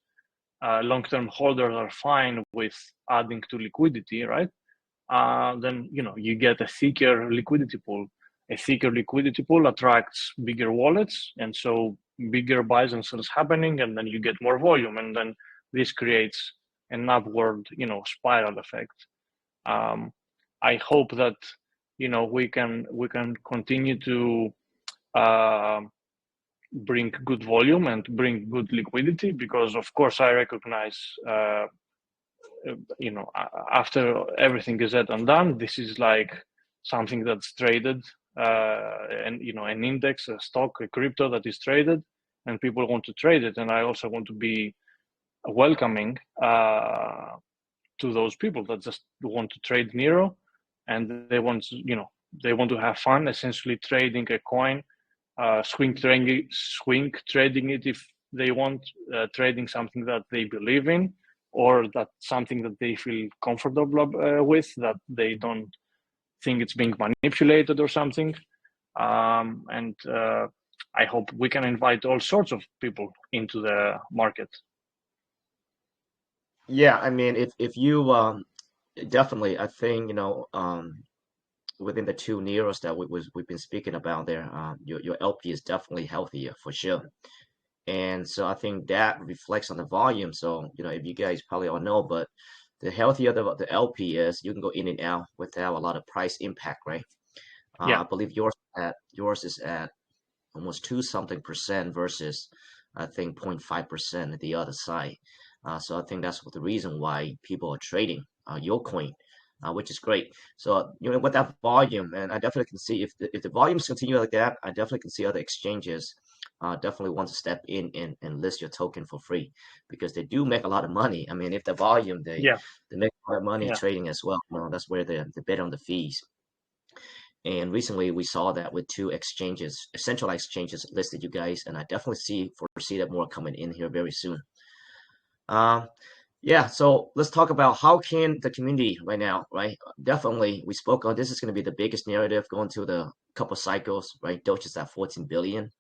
long-term holders, are fine with adding to liquidity, right? Then you get a thicker liquidity pool. A thicker liquidity pool attracts bigger wallets, and so bigger buys and sells happening, and then you get more volume, and then this creates an upward, spiral effect. I hope that we can continue to bring good volume and bring good liquidity, because of course I recognize after everything is said and done, this is like something that's traded, and an index, a stock, a crypto that is traded, and people want to trade it, and I also want to be welcoming to those people that just want to trade Neiro, and they want to have fun, essentially trading a coin, swing trading it if they want, trading something that they believe in, or that something that they feel comfortable with, that they don't think it's being manipulated or something. And I hope we can invite all sorts of people into the market. Yeah, I mean, if you definitely, I think within the two Neiros that we've been speaking about there, your LP is definitely healthier for sure. And so I think that reflects on the volume. So, if you guys probably all know, but the healthier the LP is, you can go in and out without a lot of price impact, right? Yeah. I believe yours is at almost 2-something% versus I think 0.5% at the other side. So I think that's the reason why people are trading your coin, which is great. So with that volume, and I definitely can see if the volumes continue like that, I definitely can see other exchanges definitely want to step in and list your token for free, because they do make a lot of money. I mean, if the volume, they make a lot of money trading as well. That's where they bet on the fees. And recently we saw that with 2 exchanges, centralized exchanges, listed you guys, and I definitely foresee that more coming in here very soon. Yeah, so let's talk about how can the community right now, right? Definitely, we spoke on this is going to be the biggest narrative going to the couple cycles, right? Doge is at 14 billion.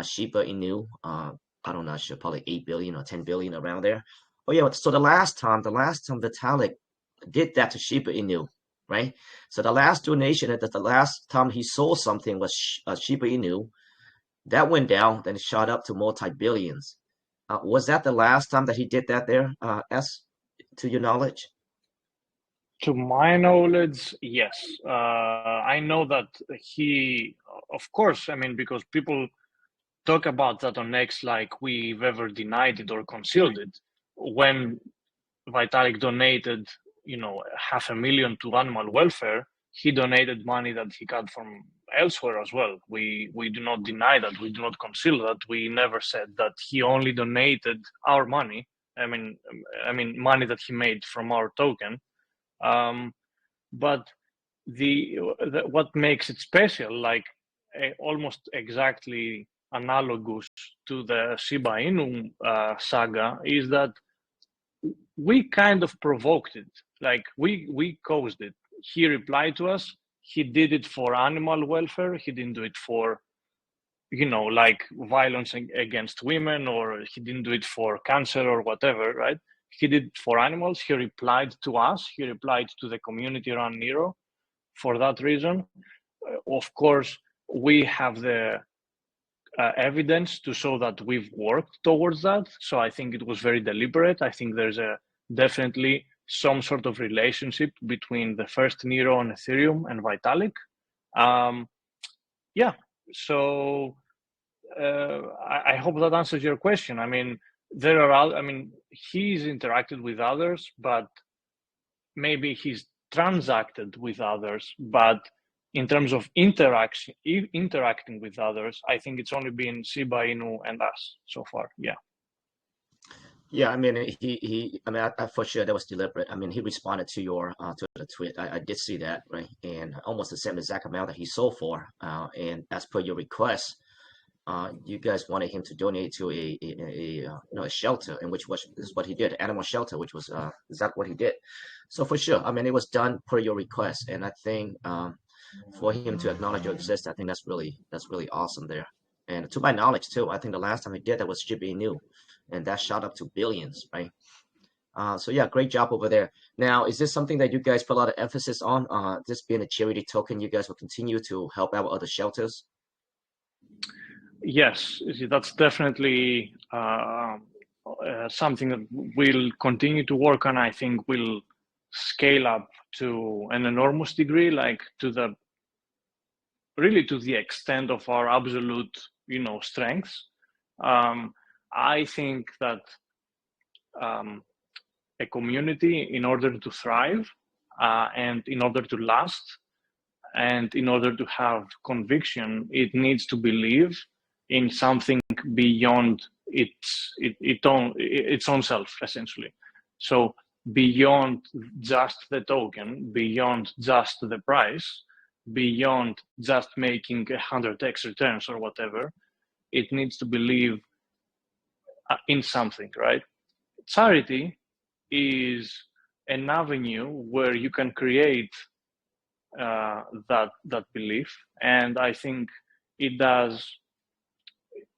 Shiba Inu, I'm not sure, probably 8 billion or 10 billion around there. Oh yeah, so the last time Vitalik did that to Shiba Inu, right? So the last donation, the last time he sold something was Shiba Inu. That went down, then it shot up to multi-billions. Was that the last time that he did that there, S, to your knowledge? To my knowledge, yes. I know that he, of course, I mean, because people talk about that on X like we've ever denied it or concealed it. When Vitalik donated, $500,000 to animal welfare, he donated money that he got from elsewhere as well. We do not deny that. We do not conceal that. We never said that he only donated our money. I mean, money that he made from our token. But what makes it special, like almost exactly analogous to the Shiba Inu saga, is that we kind of provoked it. Like we caused it. He replied to us. He did it for animal welfare. He didn't do it for like violence against women, or he didn't do it for cancer or whatever, right? He did it for animals. He replied to us. He replied to the community around Neiro for that reason. Of course, we have the evidence to show that we've worked towards that. So I think it was very deliberate. I think there's definitely some sort of relationship between the first Neiro on Ethereum and Vitalik. Yeah, so I hope that answers your question. I mean, he's interacted with others, but maybe he's transacted with others, but in terms of interacting with others, I think it's only been Shiba Inu and us so far. Yeah. Yeah, I mean, I for sure that was deliberate. I mean, he responded to your to the tweet. I did see that, right? And almost the same exact amount that he sold for. And as per your request, you guys wanted him to donate to a shelter, in which is what he did, animal shelter, which was exactly what he did. So for sure, I mean, it was done per your request, and I think for him to acknowledge your existence, I think that's really awesome there. And to my knowledge too, I think the last time he did that was Shiba Inu, and that shot up to billions, right? So yeah, great job over there. Now, is this something that you guys put a lot of emphasis on? This being a charity token, you guys will continue to help out other shelters? Yes, that's definitely something that we'll continue to work on. I think we'll scale up to an enormous degree, like to the extent of our absolute, strengths. I think that a community, in order to thrive, and in order to last, and in order to have conviction, it needs to believe in something beyond its own self, essentially. So beyond just the token, beyond just the price, beyond just making 100x returns or whatever, it needs to believe in something, right? Charity is an avenue where you can create that belief, and I think it does.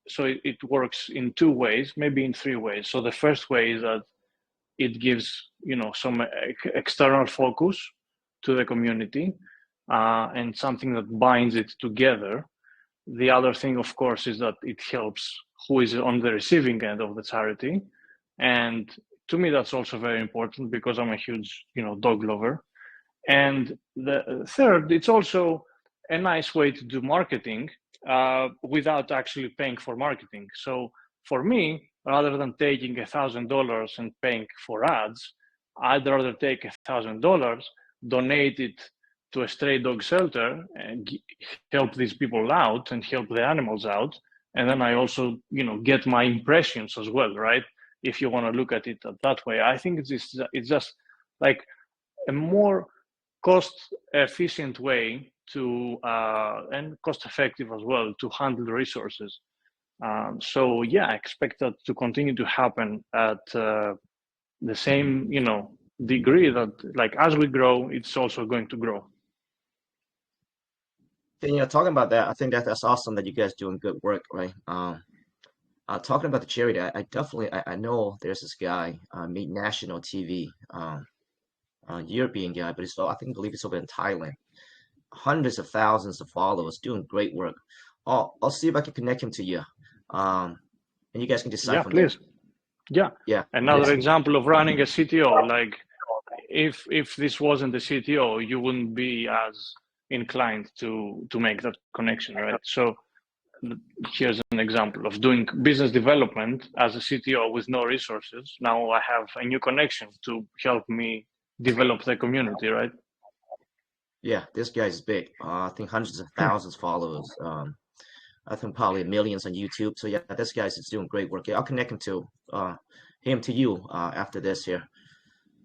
So it works in two ways, maybe in three ways. So the first way is that it gives some external focus to the community, and something that binds it together. The other thing, of course, is that it helps who is on the receiving end of the charity, and to me that's also very important because I'm a huge dog lover. And the third, it's also a nice way to do marketing without actually paying for marketing. So for me, rather than taking $1,000 and paying for ads, I'd rather take $1,000, donate it to a stray dog shelter, and help these people out and help the animals out. And then I also, get my impressions as well, right? If you want to look at it that way, I think it's just like a more cost-efficient way to and cost-effective as well to handle resources. So yeah, I expect that to continue to happen at the same degree that, like, as we grow, it's also going to grow. And, talking about that, I think that's awesome that you guys doing good work, right? Talking about the charity, I definitely I know there's this guy, Meet National TV, European guy, but I believe it's over in Thailand. Hundreds of thousands of followers, doing great work. I'll see if I can connect him to you, and you guys can decide Yeah, from there. please. Yeah. Yeah, Another example of running a CTO. Like, if this wasn't the CTO, you wouldn't be as inclined to make that connection, right? So here's an example of doing business development as a CTO with no resources. Now I have a new connection to help me develop the community, right? Yeah, this guy's big. I think hundreds of thousands followers. I think probably millions on YouTube. So yeah, this guy's is doing great work. Yeah, I'll connect him to you after this here.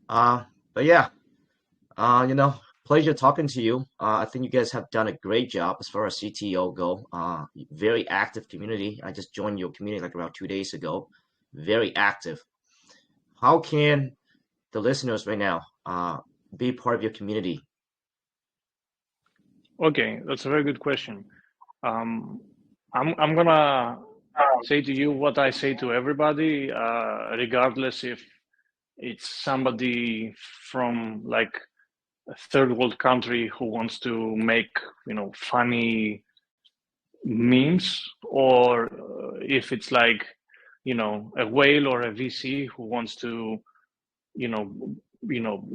But yeah, pleasure talking to you. I think you guys have done a great job as far as CTO go. Very active community. I just joined your community like around 2 days ago. Very active. How can the listeners right now be part of your community? Okay, that's a very good question. I'm gonna say to you what I say to everybody, regardless if it's somebody from like a third world country who wants to make, you know, funny memes, or if it's like, you know, a whale or a VC who wants to, you know, you know,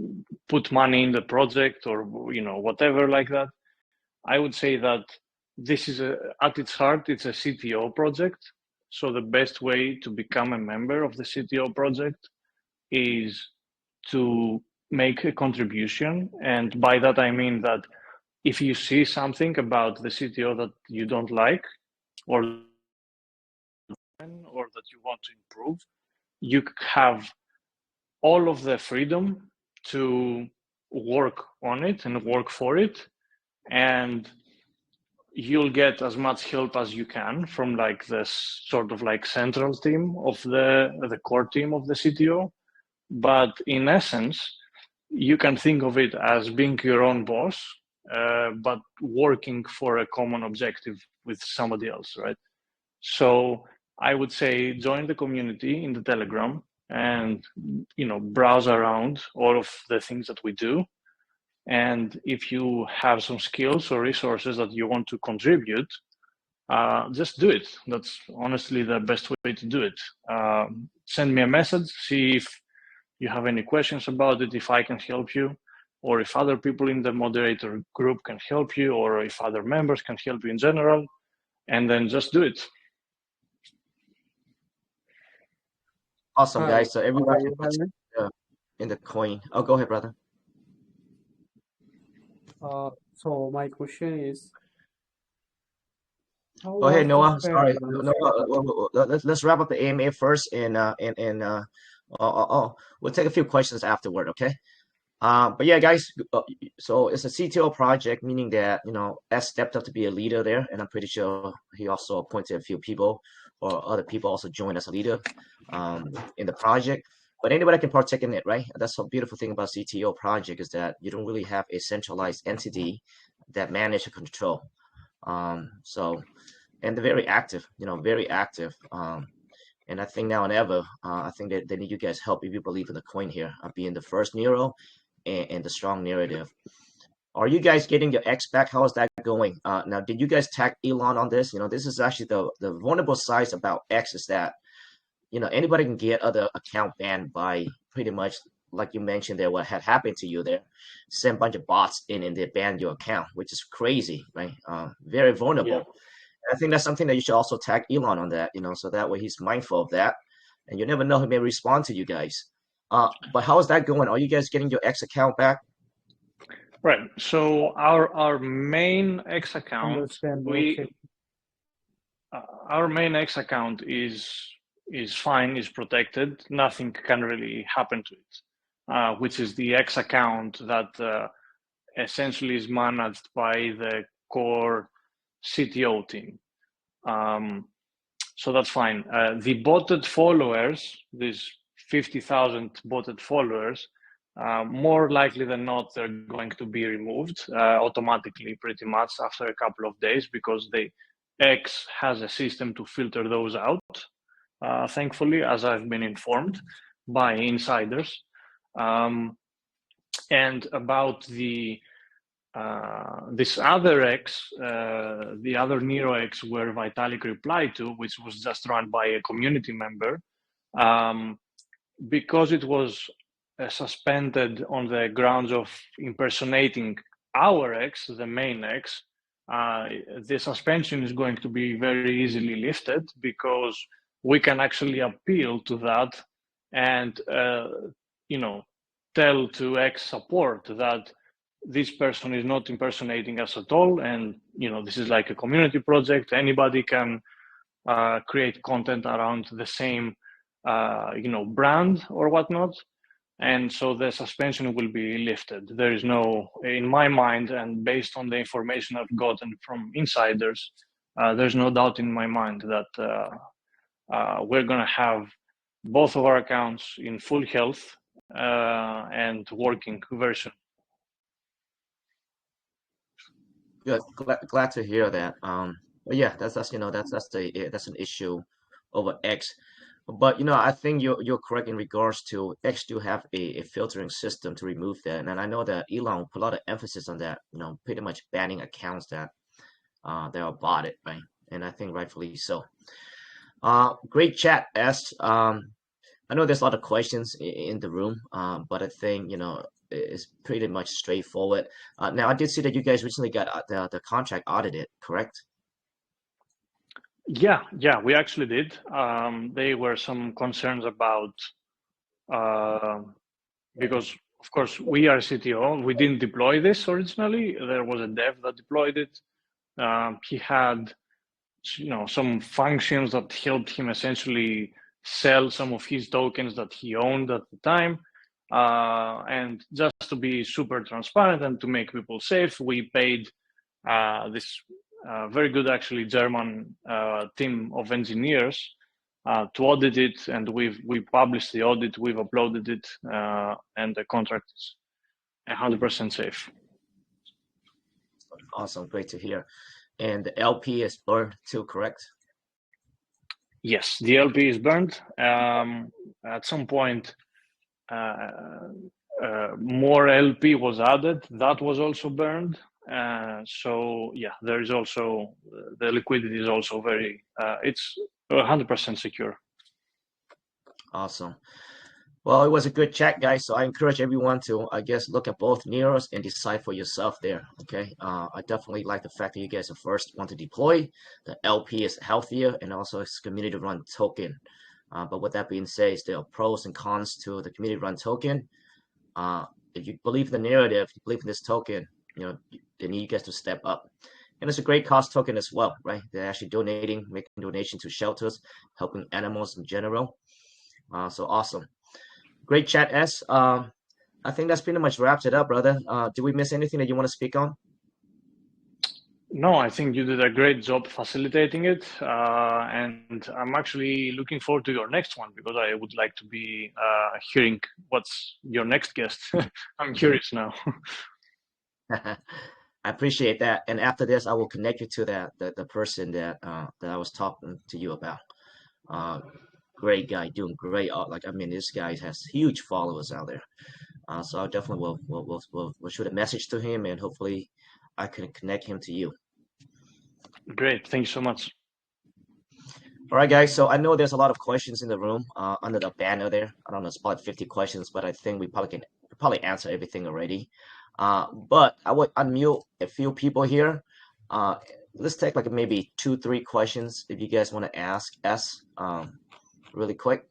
put money in the project, or, you know, whatever like that. I would say that this is at its heart, it's a CTO project. So the best way to become a member of the CTO project is to make a contribution. And by that, I mean that if you see something about the CTO that you don't like, or that you want to improve, you have all of the freedom to work on it and work for it. And you'll get as much help as you can from like the sort of like central team of the core team of the CTO. But in essence, you can think of it as being your own boss, but working for a common objective with somebody else, right? So I would say join the community in the Telegram and, you know, browse around all of the things that we do. And if you have some skills or resources that you want to contribute, just do it. That's honestly the best way to do it. Send me a message, see if you have any questions about it, if I can help you, or if other people in the moderator group can help you, or if other members can help you in general, and then just do it. Awesome, Hi, guys. So everybody you hear me? in the coin. Oh, go ahead, brother. So my question is, how Go ahead, was the Noah. Fed Sorry, launch? let's wrap up the AMA first, we'll take a few questions afterward. Okay. But yeah, guys. So it's a CTO project, meaning that S stepped up to be a leader there, and I'm pretty sure he also appointed a few people, or other people also joined as a leader, in the project. But anybody can partake in it, right? That's the beautiful thing about CTO project is that you don't really have a centralized entity that manage and control. So and they're very active, very active. And I think now and ever, I think that they need you guys' help if you believe in the coin here, being the first Neiro and the strong narrative. Are you guys getting your X back? How is that going? Now, did you guys tag Elon on this? This is actually the vulnerable side about X is that, anybody can get other account banned by pretty much, like you mentioned there, what had happened to you there, send a bunch of bots in and they ban your account, which is crazy, right? Very vulnerable. Yeah. I think that's something that you should also tag Elon on that, so that way he's mindful of that. And you never know, he may respond to you guys. But how is that going? Are you guys getting your X account back? Right. So our main X account, Understand? our main X account is fine, is protected. Nothing can really happen to it, which is the X account that essentially is managed by the core CTO team. So that's fine. The botted followers, these 50,000 botted followers, more likely than not, they're going to be removed automatically pretty much after a couple of days, because the X has a system to filter those out, thankfully, as I've been informed by insiders. And about this other X, the other Neiro X, where Vitalik replied to, which was just run by a community member, because it was suspended on the grounds of impersonating our X, the main X, the suspension is going to be very easily lifted, because we can actually appeal to that and, tell to X support that this person is not impersonating us at all, and this is like a community project. Anybody can create content around the same brand or whatnot, and so the suspension will be lifted. There is no, in my mind, and based on the information I've gotten from insiders, there's no doubt in my mind that we're going to have both of our accounts in full health and working very soon. Good. Glad to hear that. But yeah, that's an issue over X. But I think you're correct in regards to X do have a filtering system to remove that, and I know that Elon put a lot of emphasis on that. Pretty much banning accounts that are botted, right? And I think rightfully so. Great chat, S. I know there's a lot of questions in the room, but I think it's pretty much straightforward. Now I did see that you guys recently got the contract audited, correct? Yeah, we actually did. There were some concerns about because of course we are CTO. We didn't deploy this originally. There was a dev that deployed it. He had some functions that helped him essentially sell some of his tokens that he owned at the time. And just to be super transparent and to make people safe, we paid this very good, actually, German team of engineers to audit it, and we published the audit, we've uploaded it, and the contract is 100% safe. Awesome, great to hear. And the LP is burned too, correct? Yes, the LP is burned. At some point, more LP was added. That was also burned. So yeah, there is also the liquidity is also very. It's 100% secure. Awesome. Well, it was a good chat, guys. So I encourage everyone to, I guess, look at both Neiros and decide for yourself there. Okay. I definitely like the fact that you guys are first want to deploy. The LP is healthier and also it's community-run token. But with that being said, there are pros and cons to the community-run token. If you believe the narrative, you believe in this token, they need you guys to step up. And it's a great cost token as well, right? They're actually making donation to shelters, helping animals in general. So awesome. Great chat, S. I think that's pretty much wraps it up, brother. Do we miss anything that you want to speak on? No, I think you did a great job facilitating it. And I'm actually looking forward to your next one because I would like to be hearing what's your next guest. I'm curious now. I appreciate that. And after this, I will connect you to the person that I was talking to you about. Great guy, doing great. This guy has huge followers out there. So I definitely will shoot a message to him, and hopefully I can connect him to you. Great, thank you so much. All right, guys. So I know there's a lot of questions in the room under the banner there. I don't know, it's about 50 questions, but I think we probably can answer everything already. But I would unmute a few people here. Let's take like maybe 2-3 questions if you guys want to ask us really quick.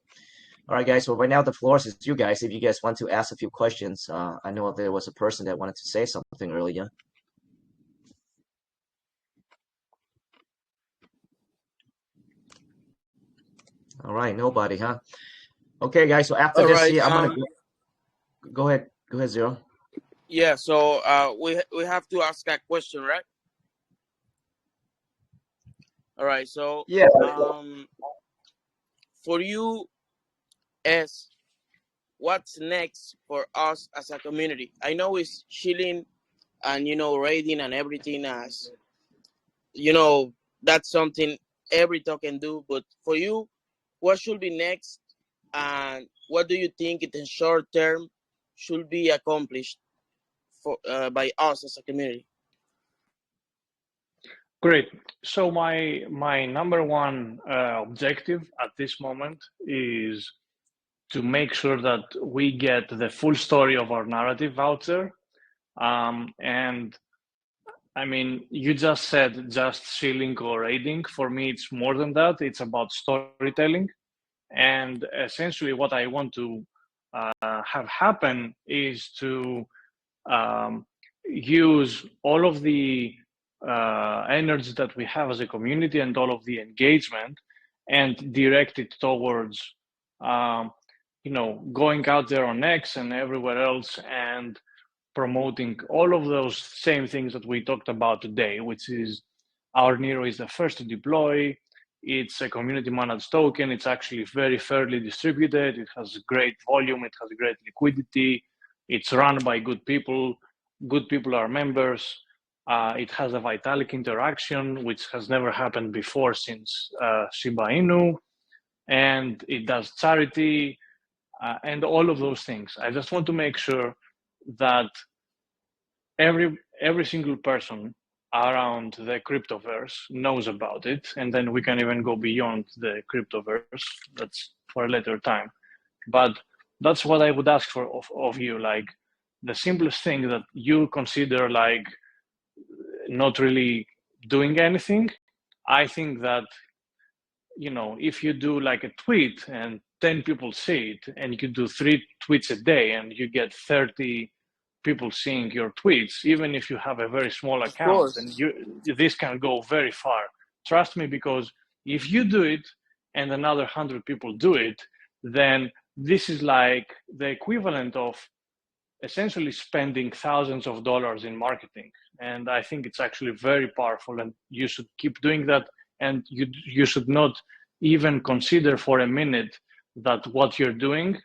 All right, guys. So right now the floor is you guys. If you guys want to ask a few questions, I know there was a person that wanted to say something earlier. All right, nobody, huh? Okay, guys. So after this, right, I'm gonna go ahead. Go ahead, Zero. Yeah, so we have to ask a question, right? All right, so yeah. For you, what's next for us as a community? I know it's chilling and raiding and everything, as that's something every token do. But for you, what should be next, and what do you think in the short term should be accomplished by us as a community? Great. So my number one objective at this moment is to make sure that we get the full story of our narrative out there. And I mean, you just said just sealing or raiding. For me, it's more than that. It's about storytelling. And essentially what I want to have happen is to use all of the energy that we have as a community and all of the engagement and direct it towards going out there on X and everywhere else and promoting all of those same things that we talked about today, which is our Neiro is the first to deploy. It's a community managed token. It's actually very fairly distributed. It has great volume. It has great liquidity. It's run by good people. Good people are members. It has a Vitalik interaction, which has never happened before since Shiba Inu, and it does charity and all of those things. I just want to make sure that every single person around the cryptoverse knows about it, and then we can even go beyond the cryptoverse. That's for a later time. But that's what I would ask for of you, like the simplest thing that you consider like not really doing anything. I think that, you know, if you do like a tweet and 10 people see it, and you do 3 tweets a day and you get 30 people seeing your tweets, even if you have a very small Of account, then course. this can go very far. Trust me, because if you do it and another 100 people do it, then this is like the equivalent of essentially spending thousands of dollars in marketing. And I think it's actually very powerful, and you should keep doing that. And you should not even consider for a minute that what you're doing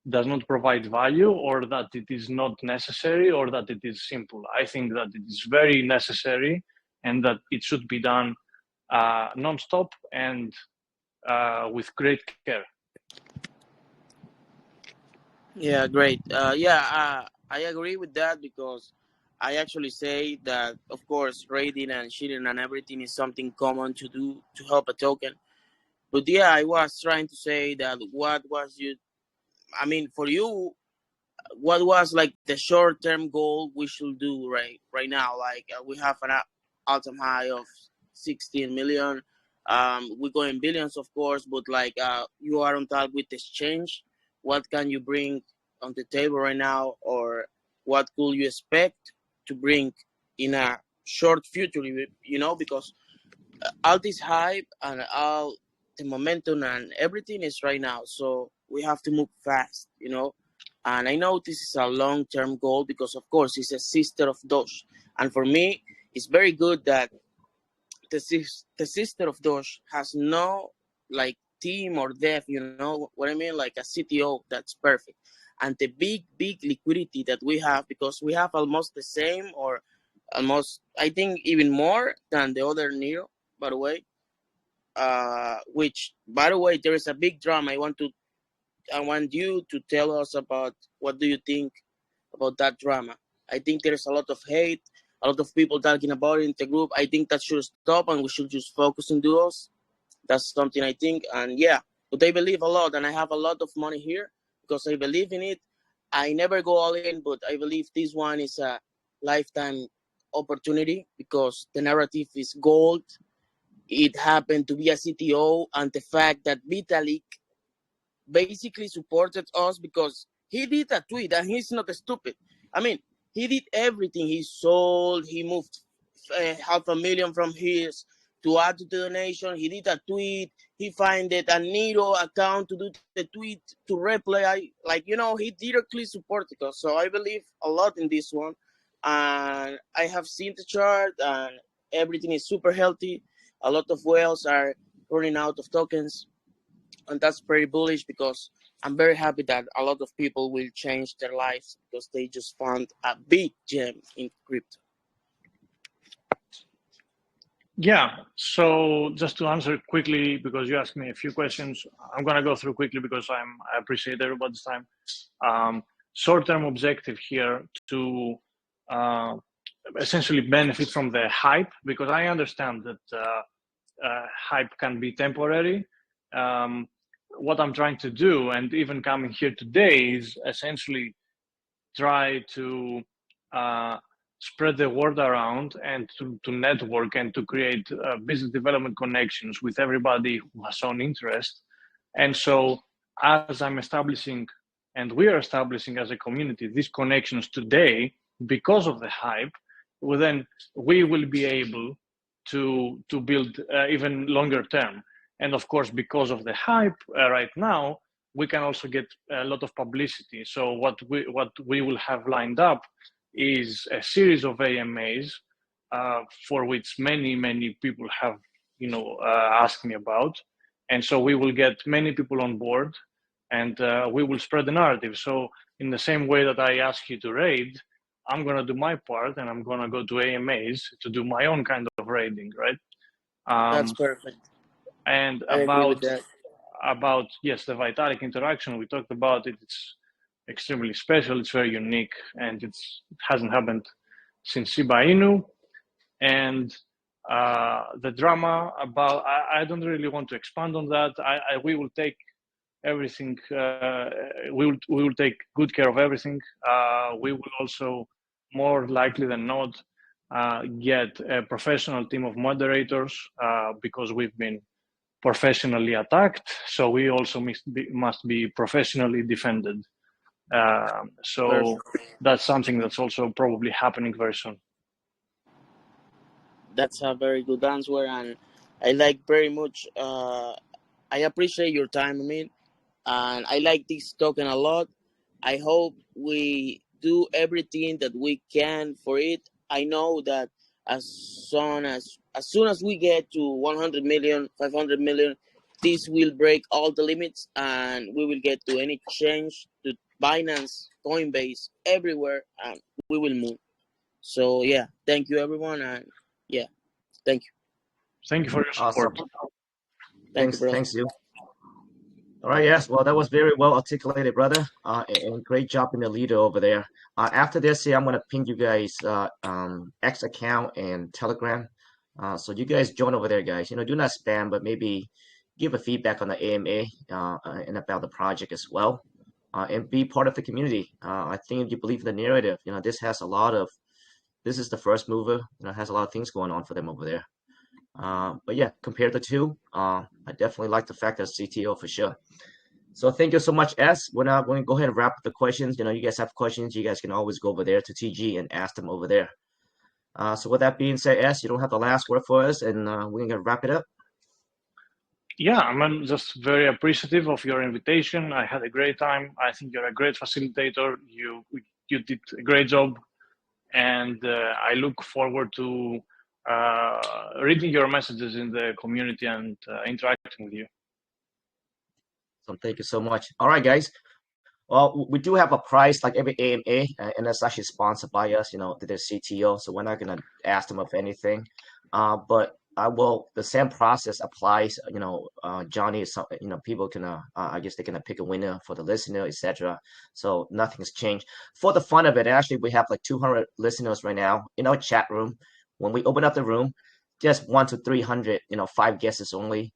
does not provide value, or that it is not necessary, or that it is simple. I think that it is very necessary, and that it should be done non-stop and with great care. Yeah, great. I agree with that because I actually say that, of course, raiding and cheating and everything is something common to do to help a token. But yeah, I was trying to say that what was you, I mean, for you, what was like the short-term goal we should do right now? Like we have an all-time high of 16 million. We go in billions, of course, but like you are on top with exchange. What can you bring on the table right now, or what could you expect to bring in a short future? You know, because all this hype and all the momentum and everything is right now. So we have to move fast, you know. And I know this is a long-term goal because, of course, it's a sister of Doge. And for me, it's very good that the sister of Doge has no like team or dev, you know what I mean? Like a CTO that's perfect. And the big liquidity that we have, because we have almost the same or almost, I think, even more than the other Neiro, by the way. Which, by the way, there is a big drama. I want you to tell us about what do you think about that drama. I think there's a lot of hate, a lot of people talking about it in the group. I think that should stop and we should just focus on duos. That's something I think. And yeah, but I believe a lot, and I have a lot of money here because I believe in it. I never go all in, but I believe this one is a lifetime opportunity because the narrative is gold. It happened to be a CTO, and the fact that Vitalik basically supported us because he did a tweet and he's not stupid. I mean, he did everything. He sold, he moved 500,000 from his to add to the donation. He did a tweet. He found a Neiro account to do the tweet to reply. Like, you know, he directly supported us. So I believe a lot in this one. And I have seen the chart and everything is super healthy. A lot of whales are running out of tokens, and that's pretty bullish because I'm very happy that a lot of people will change their lives because they just found a big gem in crypto. Yeah, so just to answer quickly, because you asked me a few questions, I'm going to go through quickly because I appreciate everybody's time. Short-term objective here to essentially benefit from the hype, because I understand that hype can be temporary. What I'm trying to do, and even coming here today, is essentially try to spread the word around and to network and to create business development connections with everybody who has shown interest. And so as I'm establishing, and we are establishing as a community, these connections today, because of the hype, well, then we will be able to build even longer term. And of course, because of the hype right now, we can also get a lot of publicity. So what we will have lined up is a series of AMAs for which many people have asked me about, and so we will get many people on board, and we will spread the narrative. So in the same way that I ask you to raid, I'm going to do my part and I'm going to go to AMAs to do my own kind of raiding, right? That's perfect. And I agree with that. about yes, the Vitalik interaction, we talked about it. It's extremely special. It's very unique, and it hasn't happened since Shiba Inu. And the drama about, I don't really want to expand on that. We will take everything. We will take good care of everything. We will also, more likely than not, get a professional team of moderators because we've been professionally attacked. So we also must be professionally defended. So that's something that's also probably happening very soon. That's a very good answer, and I like very much. I appreciate your time, Amin, and I like this token a lot. I hope we do everything that we can for it. I know that as soon as we get to 100 million, 500 million, this will break all the limits, and we will get to any exchange, to Binance, Coinbase, everywhere, and we will move. So yeah, thank you everyone, and yeah, thank you. Thank you for your support. Awesome. Thank you, brother. Thanks, you. All right, yes. Well, that was very well articulated, brother. And great job in the leader over there. After this, I'm going to ping you guys X account and Telegram. So you guys join over there, guys. Do not spam, but maybe give a feedback on the AMA and about the project as well. And be part of the community. I think if you believe in the narrative, this has a lot of, this is the first mover, has a lot of things going on for them over there. But yeah, compared to two, I definitely like the fact that CTO for sure. So thank you so much, S. We're now going to go ahead and wrap up the questions. You guys have questions, you guys can always go over there to TG and ask them over there. So with that being said, S, you don't have the last word for us, and we're going to wrap it up. Yeah, I'm just very appreciative of your invitation. I had a great time. I think you're a great facilitator. You did a great job, and I look forward to reading your messages in the community and interacting with you. So thank you so much. All right, guys. Well, we do have a prize like every AMA, and that's actually sponsored by us, to the CTO. So we're not going to ask them of anything. But I will, the same process applies, Johnny is, people can, I guess they're going to pick a winner for the listener, etc. So nothing's changed. For the fun of it, actually, we have like 200 listeners right now in our chat room. When we open up the room, just 1 to 300, 5 guesses only,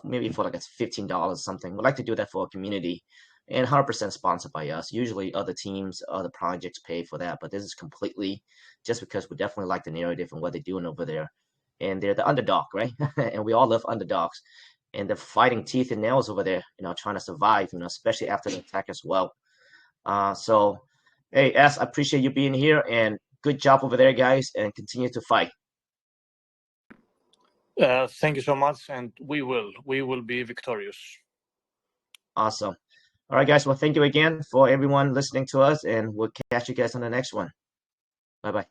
maybe for like $15 or something. We'd like to do that for our community. And 100% sponsored by us. Usually other teams, other projects pay for that, but this is completely just because we definitely like the narrative and what they're doing over there. And they're the underdog, right? And we all love underdogs. And they're fighting teeth and nails over there, trying to survive, especially after the attack as well. So, hey, S, I appreciate you being here, and good job over there, guys, and continue to fight. Thank you so much, and we will be victorious. Awesome. All right, guys. Well, thank you again for everyone listening to us, and we'll catch you guys on the next one. Bye-bye.